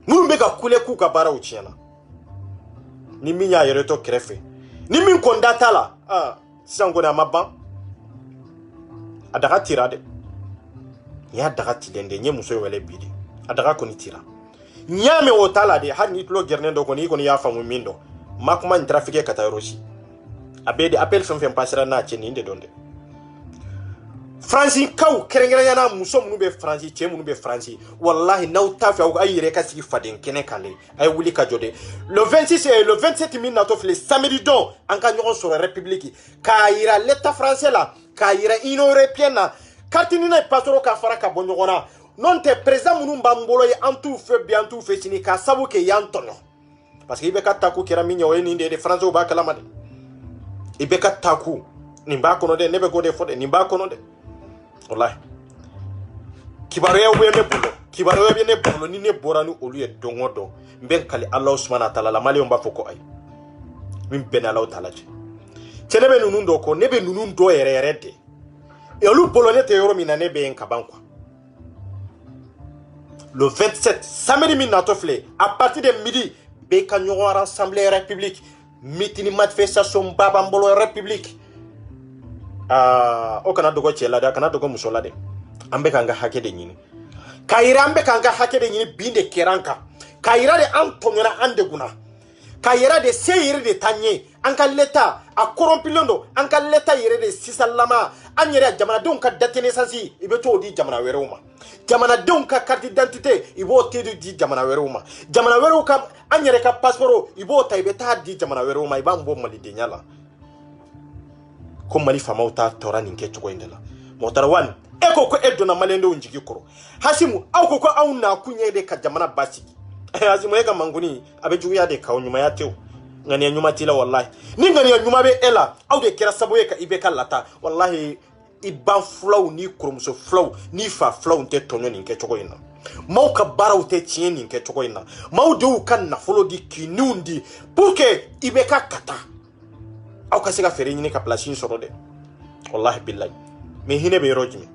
munu beka kule ku ka bara uchiana ni minya yere to krefe ni min kondata la sango na maban adaka tirade ya daga tilende nye muso wele bidi adaka koni tira nyame wotala de hani tlo gernendo koni koni ya famu mindo makuma trafike kataroshi abede appel fem pasera na cheni inde donde Franci kaw kerengera yana muso munu be Franci che munu be Franci wallahi naw tafi aw ayire ka sigi faden kene kale ay wuli ka jode le 26 et le 27 min nato fle samedi don en ka ñogon sur république ka ira l'état français la ka ira union européenne kartini na pasoro ka fara ka bonyogona non te président munu mbambolo ye antu fe bi antu fe sini ka sabu ke yantono parce que ibe ka taku kera minyo e ni de France o ba kala made ibe ka taku ni ba kono de nebe go de fode ni ba kono de wallahi kibaroya we ne bolo ni ne boranu olu ye dongodo mben kali Allah subhanahu wa ta'ala la mali on ba foko ay min ben Allah ta'ala ci nebe nunun do ko nebe nunun do yere de e olu bolo ne te yoro mina ne be en kabanko le 27 samedi min natofle à partir de midi be ka ñogo rassembler république mitini manifestation babambolo république o kana dogo chela da kana dogo musola de ambe kanga hake de nyini kaira ambe kanga hake de nyini binde keranka kaira de antonyora ande guna kaira de seyire de tanye anka leta a corrompilondo anka leta yire de sisalama anyere jamana don ka date naissance ibeto di jamana weroma jamana don ka carte d'identité ibo tedu di jamana weroma jamana wero ka anyere ka passeport ibo ta ibeta di jamana weroma ibambo mali de nyala ko mali famauta tora ninke chugo indela motarwan eko ko edona malendo unjigi koro hasimu au ko au na kunye de ka jamana basiki hasimu ega manguni abe juya de ka onyuma ya teo ngani nyuma tila wallahi ni ngani nyuma be ela au de kera sabo ka ibe ka lata wallahi iban flow ni kromso flow ni fa flow nte tonyo ninke chugo ina mau ka bara ute chien ninke chugo ina mau de u kan na follow di kinundi puke ibe ka kata au kasika fere nyine ka place soro de wallahi billahi me hine be rojimi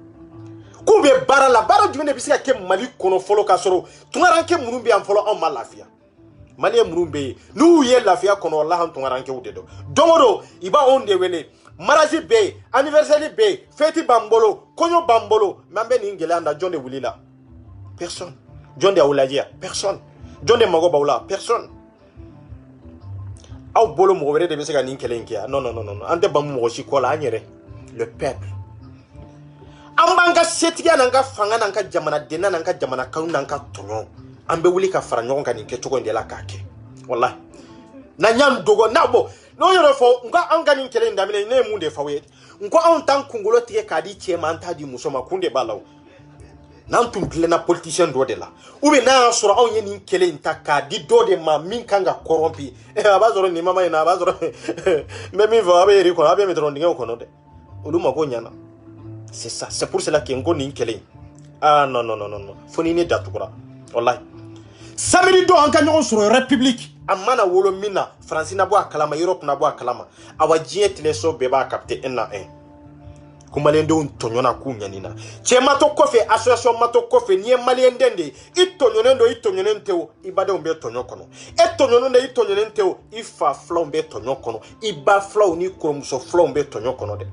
ku be bara la bara jumene bisika ke mali kono folo ka soro tungaranke munumbe am folo on malafia mali munumbe nu ye lafia kono wallahi tungaranke udedo domodo iba on de wele mariage be anniversaire be fête bambolo konyo bambolo mambe ni ngela anda jonde wulila personne jonde awuladia personne jonde mago bawla personne aw bolo mo wéré de be se ga nin kelenkia non ante bamu mo shi kola anyere le peuple ambanga setiya nanga fanga nanga jamana dena nanga jamana kanu nanga tonyo ambe wuli ka fara nyon kan nke choko ndela kake wallahi na nyam dogo nabo no yoro fo nga anga nin kelen ndamine ne munde fawe nko an tan kungolo tie kadi chema anta di musoma kunde balaw nan tum na politicien do de la ube na sura on yin kelen ta kadi do de ma min kanga corrompi abazoro ni mama ina abazoro me mi va abe ri ko abe me dron dinga ko no de uluma ko nyana c'est ça c'est pour cela que ngo ni kelen ah non foni ni datukura wallahi samedi do anka nyon sur république amana wolo mina France na bo akalama Europe na bo akalama awajie teleso beba capter 1 à 1 kumalende un tonyona kunyanina chema to kofe association mato kofe nie maliendende itonyonenteo ibade umbe tonyokono etonyonende itonyonenteo ifa flow umbe tonyokono iba flow ni kromso flow umbe tonyokono de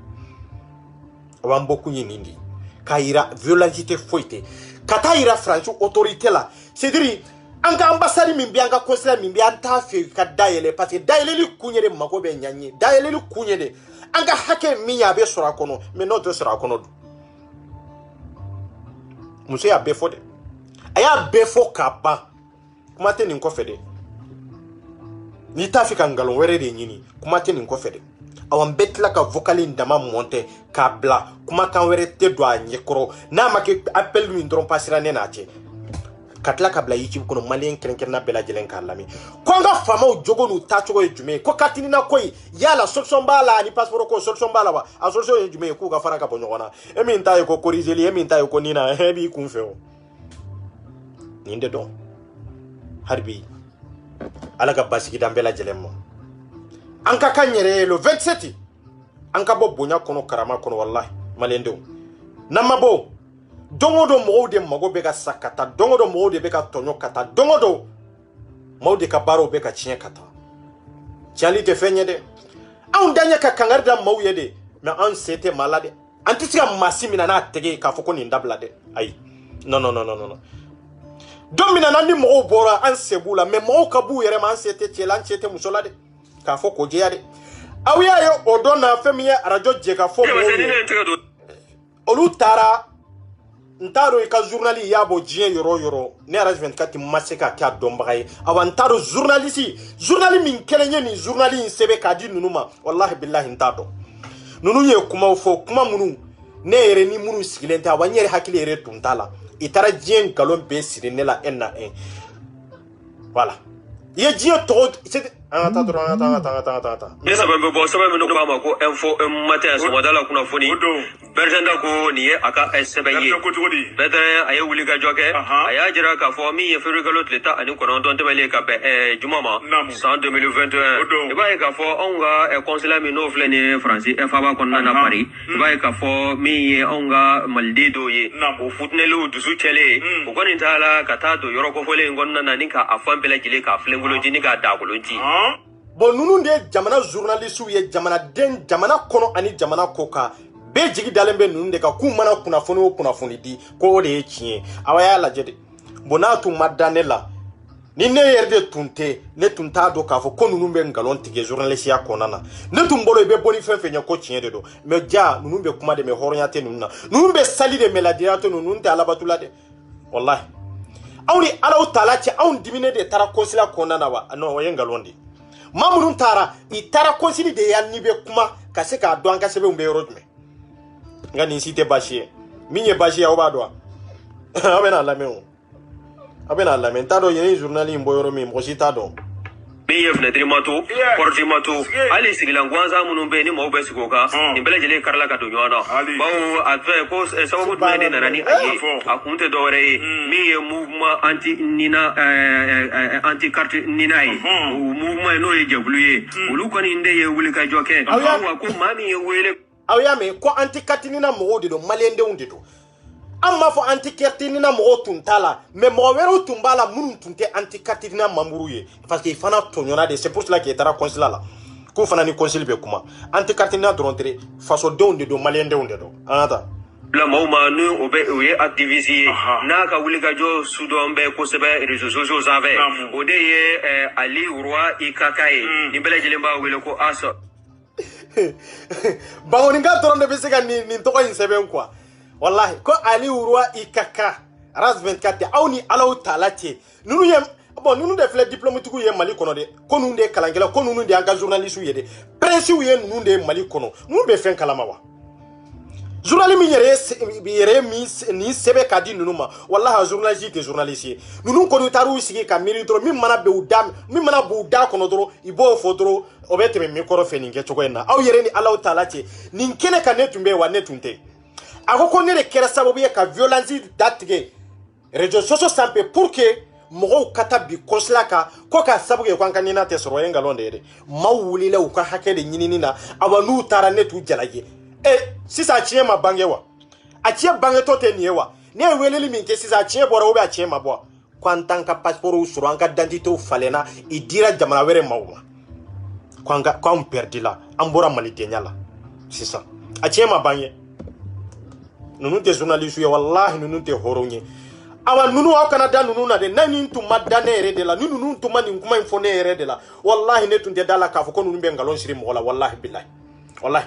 wambo kunyinindi kaira violence foite kataira France autorité la c'est-à-dire anga ambassade mimbi anga conseiller mimbi anta fe ka daele parce que daele li kunyere magobe nyanyi daele li kunyede anga hake minya be sura kono mais notre sura kono muso ya be fode aya be fo kaba kuma te nin ko fede ni tafika ngalon were de nyini kuma te nin ko fede awon betla ka vocali ndama monte ka bla kuma kan were te do anyekro na make appel lui ndron pasira ne na che katla kabla yichi kono malien krenken na bela jelen kalami konga fama o jogo nu tacho ejume ko katini na koy yala solution bala ni passeport ko solution bala wa a solution ejume ku ga faraka bonyo wana emi ntaye ko korizeli emi ntaye ko nina hebi kunfeo ninde don harbi alaga basiki dambela jelemmo anka kanyere le 27 anka bo bonya kono karama kono wallahi malendo namabo dongodo mode mago beka sakata dongodo mode beka tonyo kata dongodo mode ka baro beka chien kata chali te fenyede an danya ka kangarda mawyede mais an c'était malade antisika masimina na tege ka foko ni ndabla de ay non domina nani mo bora an sebula mais mo kabu yere man c'était chelan chete musola de ka foko je yade awiya yo odona femiya radio je ka foko olu tara ntaro ka journaliste yabo jien yoro ne RS 24 maseka ka dombagaye awantaro journaliste min kelenye ni journaliste sebe ka di nunuma wallahi billahi ntado nunu ye kuma fo kuma munu ne yere ni munu sigilenta wanyere hakili yere tuntala itara jien galon be sirinela en voilà ye jien to ata ni sababu bo sababu no ba ma ko info matin so wadala kuna foni berjanda ko ni aka SBY bedre aye wuli ga joke aya jira ka fo mi yefri galot leta ani ko don tebele ka be jumama en 2021 e ba ka fo onga conseiller mi no fleni français e fa ba kon na Paris e ba ka fo mi onga maldido ye o futnelu dusu chele ko kon intala kata do yoro ko fole ngonna na nika afan bela jile ka flengulo jini ga dagoloji bon nunu de jamana journaliste ye jamana den jamana kono ani jamana koka be jigi dalembe nunu de ka ku mana kunafoni di ko de chie awaya la jede bonatu madanela ni ne yerde tunte ne tunta do ka fo ko nunu be ngalon tige journaliste ya konana ne tumbolo be boni fefe nya ko chie de do me ja nunu be kuma de me hornyate nunu be sali de meladiato nunu te alabatula de wallahi awni ala utala ci awn dimine de tara konsila konana wa no wayen ngalondi mamurun tara itara konsili de yanni be kuma kase ka do an kase be umbe rodme ngani site bashi minye bashi ya obadwa abena la men tado yeni journali mboyoro mi mosita do biye fenetri mato porti mato ali sigila ngwanza munumbe ni mo besi koka ni bele jele karla ka do nyona bawo atve ko sababu mede nanani aye akunte dore mi mouvement anti nina anti carte nina mouvement no ye jabluye ulu ko ni nde ye wuli ka joke awa ko mami ye wele awya me ko anti carte nina mo de do malende unde do amma fo anti-cartinina mo tuntala mais mo wero tumbala mun tunte anti-cartinina mamuruye parce que fana tonyona de c'est pour cela qu'il est tara consulat là ko fana ni conseil be kuma anti kartina drontere faso de do malien de do anata la mauma nu obe oye activiste na ka wuli ka jo sudon be ko sebe réseaux sociaux savait ode ye Ali Roi Ikakaye ni bele jele ba wele ko aso bangoninga dronde be sega ni to ko insebe quoi wallahi ko Ali Roi Ikaka ras 24 awni alaw talati nunu yem bon nunu de fle diplomatique ye Mali kono de ko nunu de kalangela ko nunu de anga journaliste ye de presse ye nunu de Mali kono nunu be fen kalama wa journaliste mi yere ni sebe kadi nunu ma wallahi journaliste ke journaliste nunu ko taru sigi ka militro mi mana be udam mi mana bu da kono doro ibo fodoro obete me mikoro fe ninge choko na aw yere ni Allah taala ti nin kene ka netumbe wa netunte akoko ne kera sababu ye ka violence datige réseaux sociaux sampe pour que mogo kata bi konslaka ko ka sabu ke kwanka nina te soro yenga londe yede mawuli la uka hakede nyinini na abanu tara netu jalaje sisa chie ma bangewa achie bange to te niewa ne weleli min ke sisa chie bora obe achie ma bo kwantanka passeport usuro anka dandito falena idira jamana were mawuma kwanga kwa perdila ambora malite nyala sisa achie ma bange nunu te journaliste wallahi nunu te horonye awa nunu wa Canada nunu na de nani ntuma danere de la nunu ntuma ni kuma info nere de la wallahi ne tunte dala ka fo ko nunu be ngalon siri mo wallahi billahi wallahi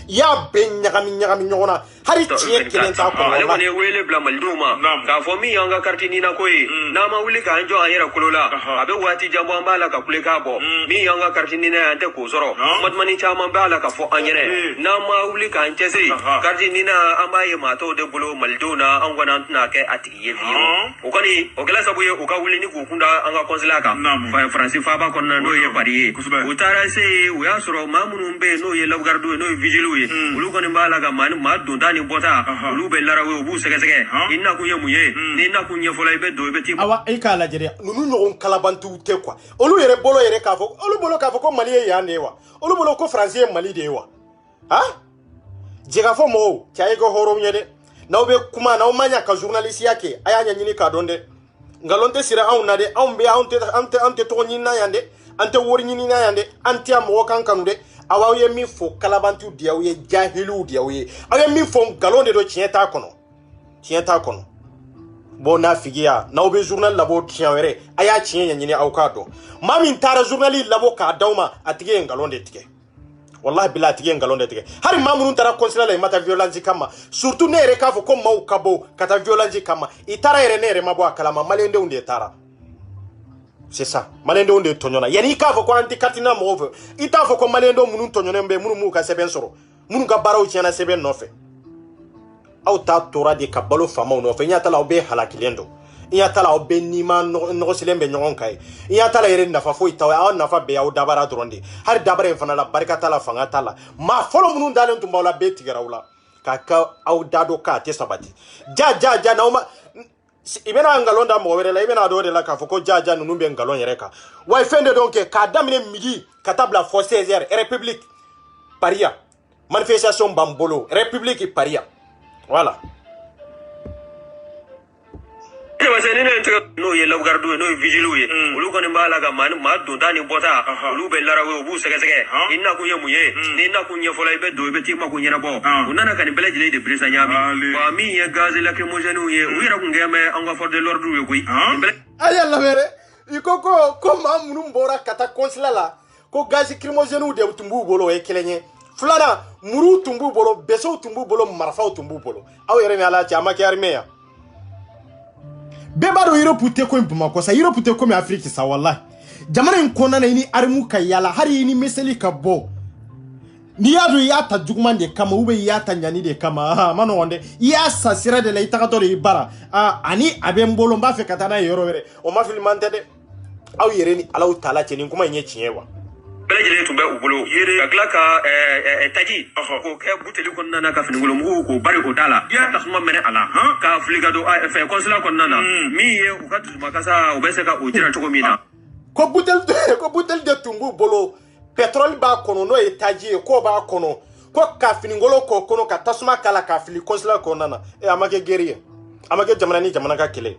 ya ben nyagami nyogona hari tiye kelen ta ko wala ne wele bla malduma ka fo mi yanga kartini na koyi na ma wuli ka anjo ayera kulola abe wati jambo ambala ka kule ka bo mi yanga kartini na ante ko soro madmani chama ambala ka fo anyere na ma wuli ka antese kartini na ambaye mato de bulo malduna angwana na ke atiye biyo o kani o kala sabuye o ka wuli ni ko kunda anga konsila ka francis faba kon na no ye pariye o tara se o ya soro mamunu mbe no ye labgardu no vigilu ulu koni mbala ga ma dondani bota ulu be larawe obu sege inna kunye muye ni inna kunye fola ibe do ibe ti awa ika la jere nunu no kalabantu te kwa olu yere bolo yere kafo olu bolo kafo ko Mali ya newa olu bolo ko français Mali de wa ha jega fo mo chaye go horom yede na obe kuma na o manya ka journaliste yake aya nyini ka donde ngalonte sira aw na de aw be ante to nyina yande ante wori nyina yande ante am kan kanude awa ye mi fo kalabantu dia ye jahilu dia ye awa mi fo galonde do tienta kono bona figia na obe journal labo tiawere aya tienya nyini awkado mami ntara journali labo ka dawma atige galonde tike wallahi billahi atige galonde tike hari mamunu ntara consulat la mata violence kama surtout ne re kafo ko mau kabo kata violence kama itara ere ne re mabo akalama malende unde tara. C'est ça. Malendo onde tonyona. Yani ka fo ko anti katina move. Ita fo ko malendo munu tonyona mbe munu mu ka seben soro. Munu ka baraw tiana seben nofe. Aw ta tora de ka balo fama no fe nyata la obe halakilendo. Nyata la obe nima no silembe nyon kai. Nyata la yere nafa fo itawa aw nafa be aw dabara dronde. Har dabara fana la barkata la fanga tala. Ma folo munu ndalen tumba la be tigarawla. Ka aw dado ka te sabati. Ja na uma ibena ngalonda mo were la ibena do de la ka foko jaja nunu be ngalon yereka way fende donc ka damine midi katabla fo 16h république paria manifestation bambolo république paria voilà no ye labgardu no vigilu ye ulu ko ne mbala ga man ma do dani bota ulu be larawe obu sege inna ku yemuye ni inna ku nyefola ibe do ibe ti ma ku nyera bo unana kan bele jile de brisa nyami wa mi ye gaz lacrymogène ye wira ku ngeme anga for de l'ordre we kuy aya la mere iko ko mamunu mbora kata konsila la ko gaz lacrymogène de tumbu bolo e kelenye flana muru tumbu bolo beso tumbu bolo marfa tumbu bolo aw yere ni ala ti amaki armeya bebado Europe te ko impuma ko sa Europe te ko mi Afrique sa wallahi jamana in kona na ni armu kayala hari ni meseli ka bo ni yadu ya ta jugman de kama ube ya ta nyani de kama mano wonde ya sasira de la itaka to de bara ani abembolo mba fe katana yoro were o ma filmante de aw yere ni alaw taala che ni kuma nye chinyewa belejele tumbe ubulo yere ka taji ko ke buteli kon nana ka fingulo mu ko bari ko dala ya tasuma mene ala ka fligado fe consulat kon nana mi ye ko katu makasa obese ka ojira choko mina ko butel de tumbu bolo petrol ba kono no taji ko ba kono ko ka fingulo ko kono ka tasuma kala ka fili consulat kon nana amake gerie amake jamana ni jamana ka kele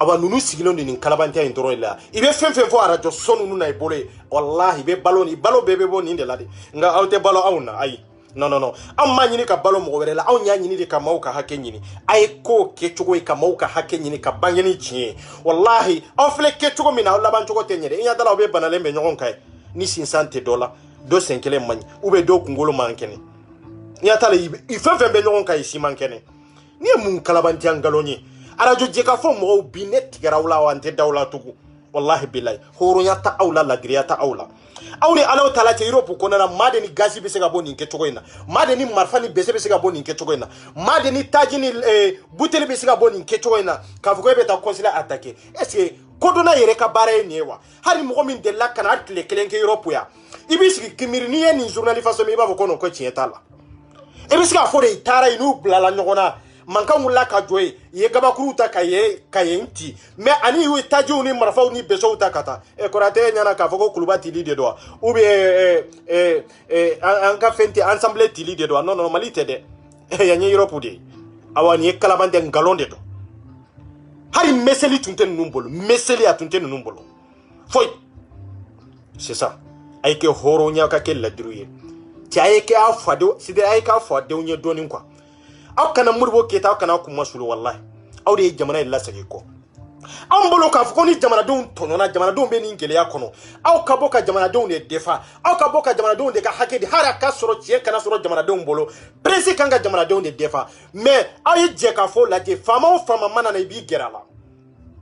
awa nunu sigilon de nin kalabantia in doro la ibe fen fo arajo sonu nuna e bole wallahi be balo bebe bo ni de la de nga awte balo awna ay non amma nyini ka balo mo were la aw nya nyini de ka mauka hake nyini ay ko ke chugo e ka mauka hake nyini ka bangeni chi wallahi aw fle ke chugo mina wala ban chugo tenyere nya dala be banale be nyon kai ni $500 do senkele many ube do kungolo mankene nya tala i fen be nyon kai si mankene ni mun kalabantia ngaloni arajo jeka fo mo binet garawla wante dawla tugu wallahi billahi horonya ta aula la griya ta aula awni alaw tala te europe ko na made ni gazi be sega boni nke chogoina made ni marfani be sega boni nke chogoina made ni tajini buteli be sega boni nke chogoina ka fuko be ta consulat attaquer est-ce que kodona yere ka bare newa hari mo min de la kana atle kelenke europe ya ibisi kimiri ni ni journaliste faso mi ba ko no ko chietala ibisi ka fo de tara inu blala nyogona manka mulla ka joy ye gabakuru ta kayenti mais ani yu taji ni marfaw ni beso ta kata e korate nyana ka foko kuluba tili de doa ou bien an ka fenti ensemble tili de doa non normalité de ya nyi Europe de awani kalabande ngalonde do hari meseli tunten numbolo meseli atunten numbolo foi c'est ça ay ke horo nya ka ke ladruye ti ay ke afado sidi ay ka afado nya donin quoi aw kana murbo keta aw kana kuma sulu wallahi aw de jamana illa sagi ko aw mbolo ka fko ni jamana don tonona jamana don be ni ngele ya kono aw ka boka jamana don de defa aw ka boka jamana don de ka hakedi hara ka soro tie kana soro jamana don bolo presi kanga jamana don de defa mais ay je ka fo la de fama o fama mana na bi gerala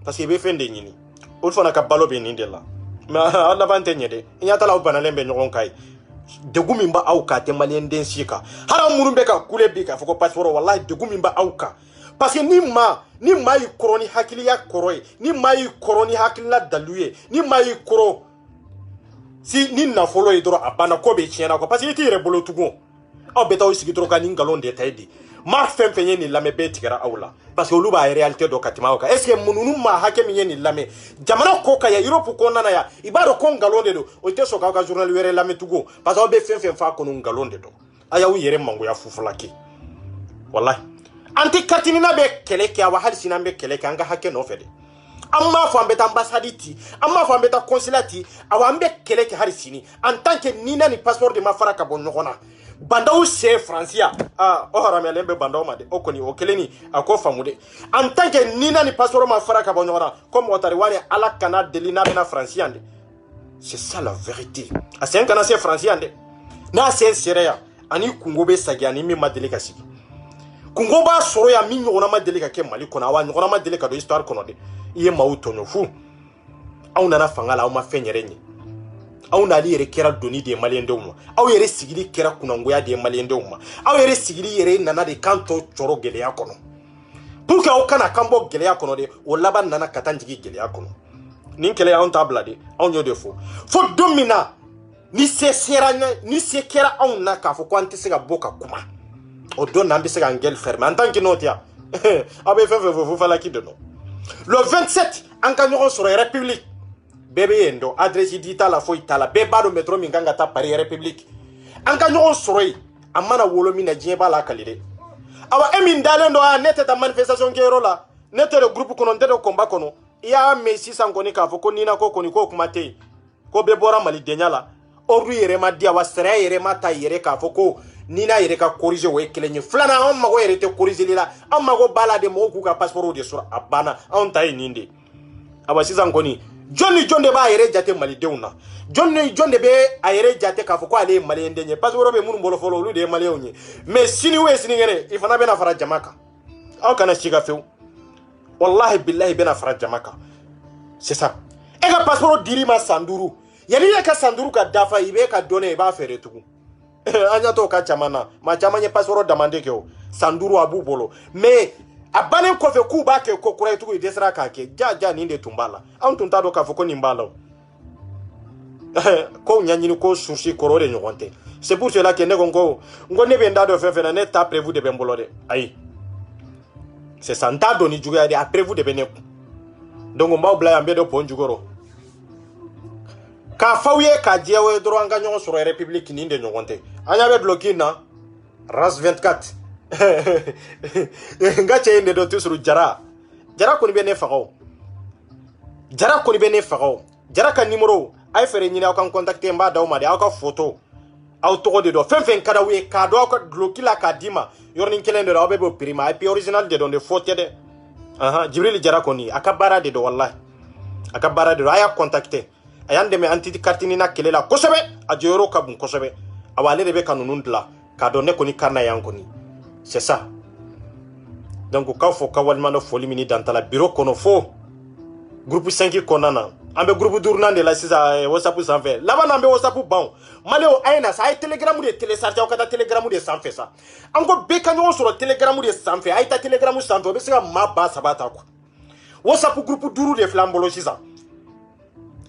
parce que be fende nyini ol fona ka balo be ni de la mais ala vante nyede nyata la banale be nyon kai degumi mba auka te malien den sika hara murumbe ka kule bika foko passeport wallahi degumi mba auka parce que ni ma yi koroni hakili ya koroi ni ma yi koroni hakili la daluye ni ma yi koro si ni na follow idro abana ko be chiena ko parce que tire bolo tugo aw beta o sigi dro ka ni ngalon de taydi ma fem fenye ni lame be tigara awla parce que oluba réalité do katima oka est ce que mununu ma hake mi ni lame jamana ko ka ya Europe ko nana ya ibaro ko ngalonde do o te so ka journal were lame tugo parce que be fem fa ko ngalonde do aya wu yere mango ya fufulaki wallahi anti katini na be keleke ya wahali sina be keleke anga hake no fede amma fo ambeta ambassaditi amma fo ambeta consulati awa ambe keleke hari sini en tant que nina ni passeport de mafara ka bon nokona bandaw se francia o harame lembe bandaw made o koni o keleni ako famude en tant que nina ni passeport mafara ka bon nokona comme otari wani ala kana delina bena franciande c'est ça la vérité a c'est kana se franciande na se sereya ani kungo be sagiani mi madelika sigi kungo ba soro ya mi nyona madelika ke mali kona wa nyona madelika do histoire kono de iye mautonyo fu aw nana fangala aw ma fenyere aw nali yere kera doni de malien dewma aw yere sigili kera kunangoya de malien dewma aw yere sigili yere nana de kanto choro gele ya kono pour que aw kana kambo gele ya kono de o laban nana katanjigi gele ya kono nin kele ya on tabla de aw nyo de fo domina ni se seranya ni se kera aw na ka fo kwante se ga boka kuma o don nambi se ga ngel ferme en tant que notia abe fe fala ki de no le 27 en kanyo sur la République bébé endo adresse dita la foi tala beba do metro minganga ta Paris République en kanyo soroy amana wolo mina jeba la kalide awa emin dalendo a nete ta manifestation kero la nete le groupe kono nte do combat kono ya messi sangoni ka foko nina ko koni ko kumate ko be bora mali denyala oru yere ma dia wa sere yere ma ta yere ka foko nina yere ka corriger we kelenye flana on mago yere te corriger lila on mago balade mo ku ka passeport de sur abana on tay ninde awa sangoni Johnny John de ba yere jate mali deuna Johnny John de be a yere jate ka foko ale mali ndenye passeport be mun bolo folo lu de mali onye mais sini we sini ngene ifana be na fara jamaka aw kana shiga few wallahi billahi be na fara jamaka c'est ça e ka passeport dirima sanduru yani ka sanduru ka dafa ibe ka donner ba fere tugu anya to ka chamana ma chamanye passeport demande ke o sanduru abu bolo mais abane ko fe ku ba ke ko kura tugu desra ka ke ja ni nde tumbala an tunta do ka foko ni mbala ko nyanyini ko sushi korore nyokonte c'est pour cela que ne gongo ngone benda do fe na net a prévu de bembolode ayi c'est ça nta do ni juga a prévu de bene donc on va obla ambe do ponjugoro ka fawye ka jewe dro anga nyon sur République ni nde nyokonte anya be bloqué na ras 24 ngache inde do tusuru jara ko ni bene fako jara koni be ne faga jara ka numéro ay fere ñina kan contacter mba daw ma de aw ka photo aw togo de do fen kada we ka do ka glokila ka dima yorni kelen de aw be bo prima ay pi original de don de photo de jibril jara koni aka bara de do wallahi aka bara de do aya contacter ayande me anti kartini na kelela kosobe a joro ka bun kosobe awale de be kanunun dla ka do ne koni karna yan koni c'est ça donc ka fo ka walmano foli mini dantala bureau kono fo groupe 5 konana ambe groupe durnan de la sisa whatsapp sanfé là-bas nambe whatsapp bon maleo ayna sa ay telegram de télécharger o kata telegram de sanfé sa ango be kanyo sur telegram de sanfé ay ta telegram sanfé be sega ma ba sabata quoi whatsapp groupe duru de flambolo sisa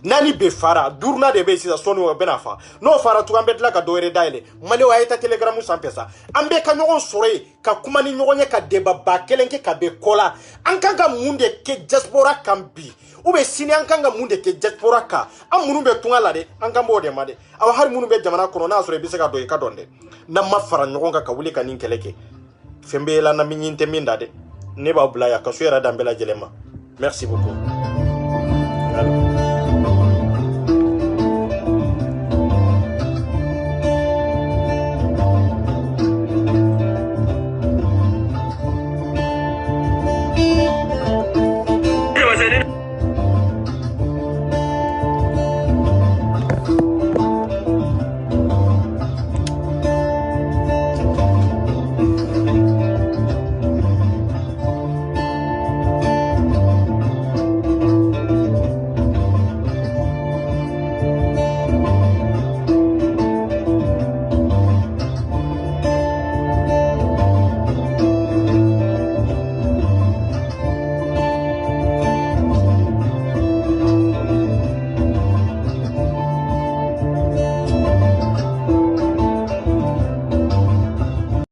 nani be fara durna de be sisa sonu benafa no fara tu ambe la ka doere daile maleo ay ta telegram sanfé sa ambe kanyo sur ka kuma ni nyogonye ka deba ba kelenke ka be kola ankanga munde ke diaspora kambi ube sini ankanga munde ke diaspora ka am munu be tungala de ankamba ode made aw har munu be jamana kono na sore bisega do ka donde na mafara nyogonga ka wuli ka nin keleke fembe la na minyinte minda de ne ba bula ya ka suyera dambela jelema merci beaucoup.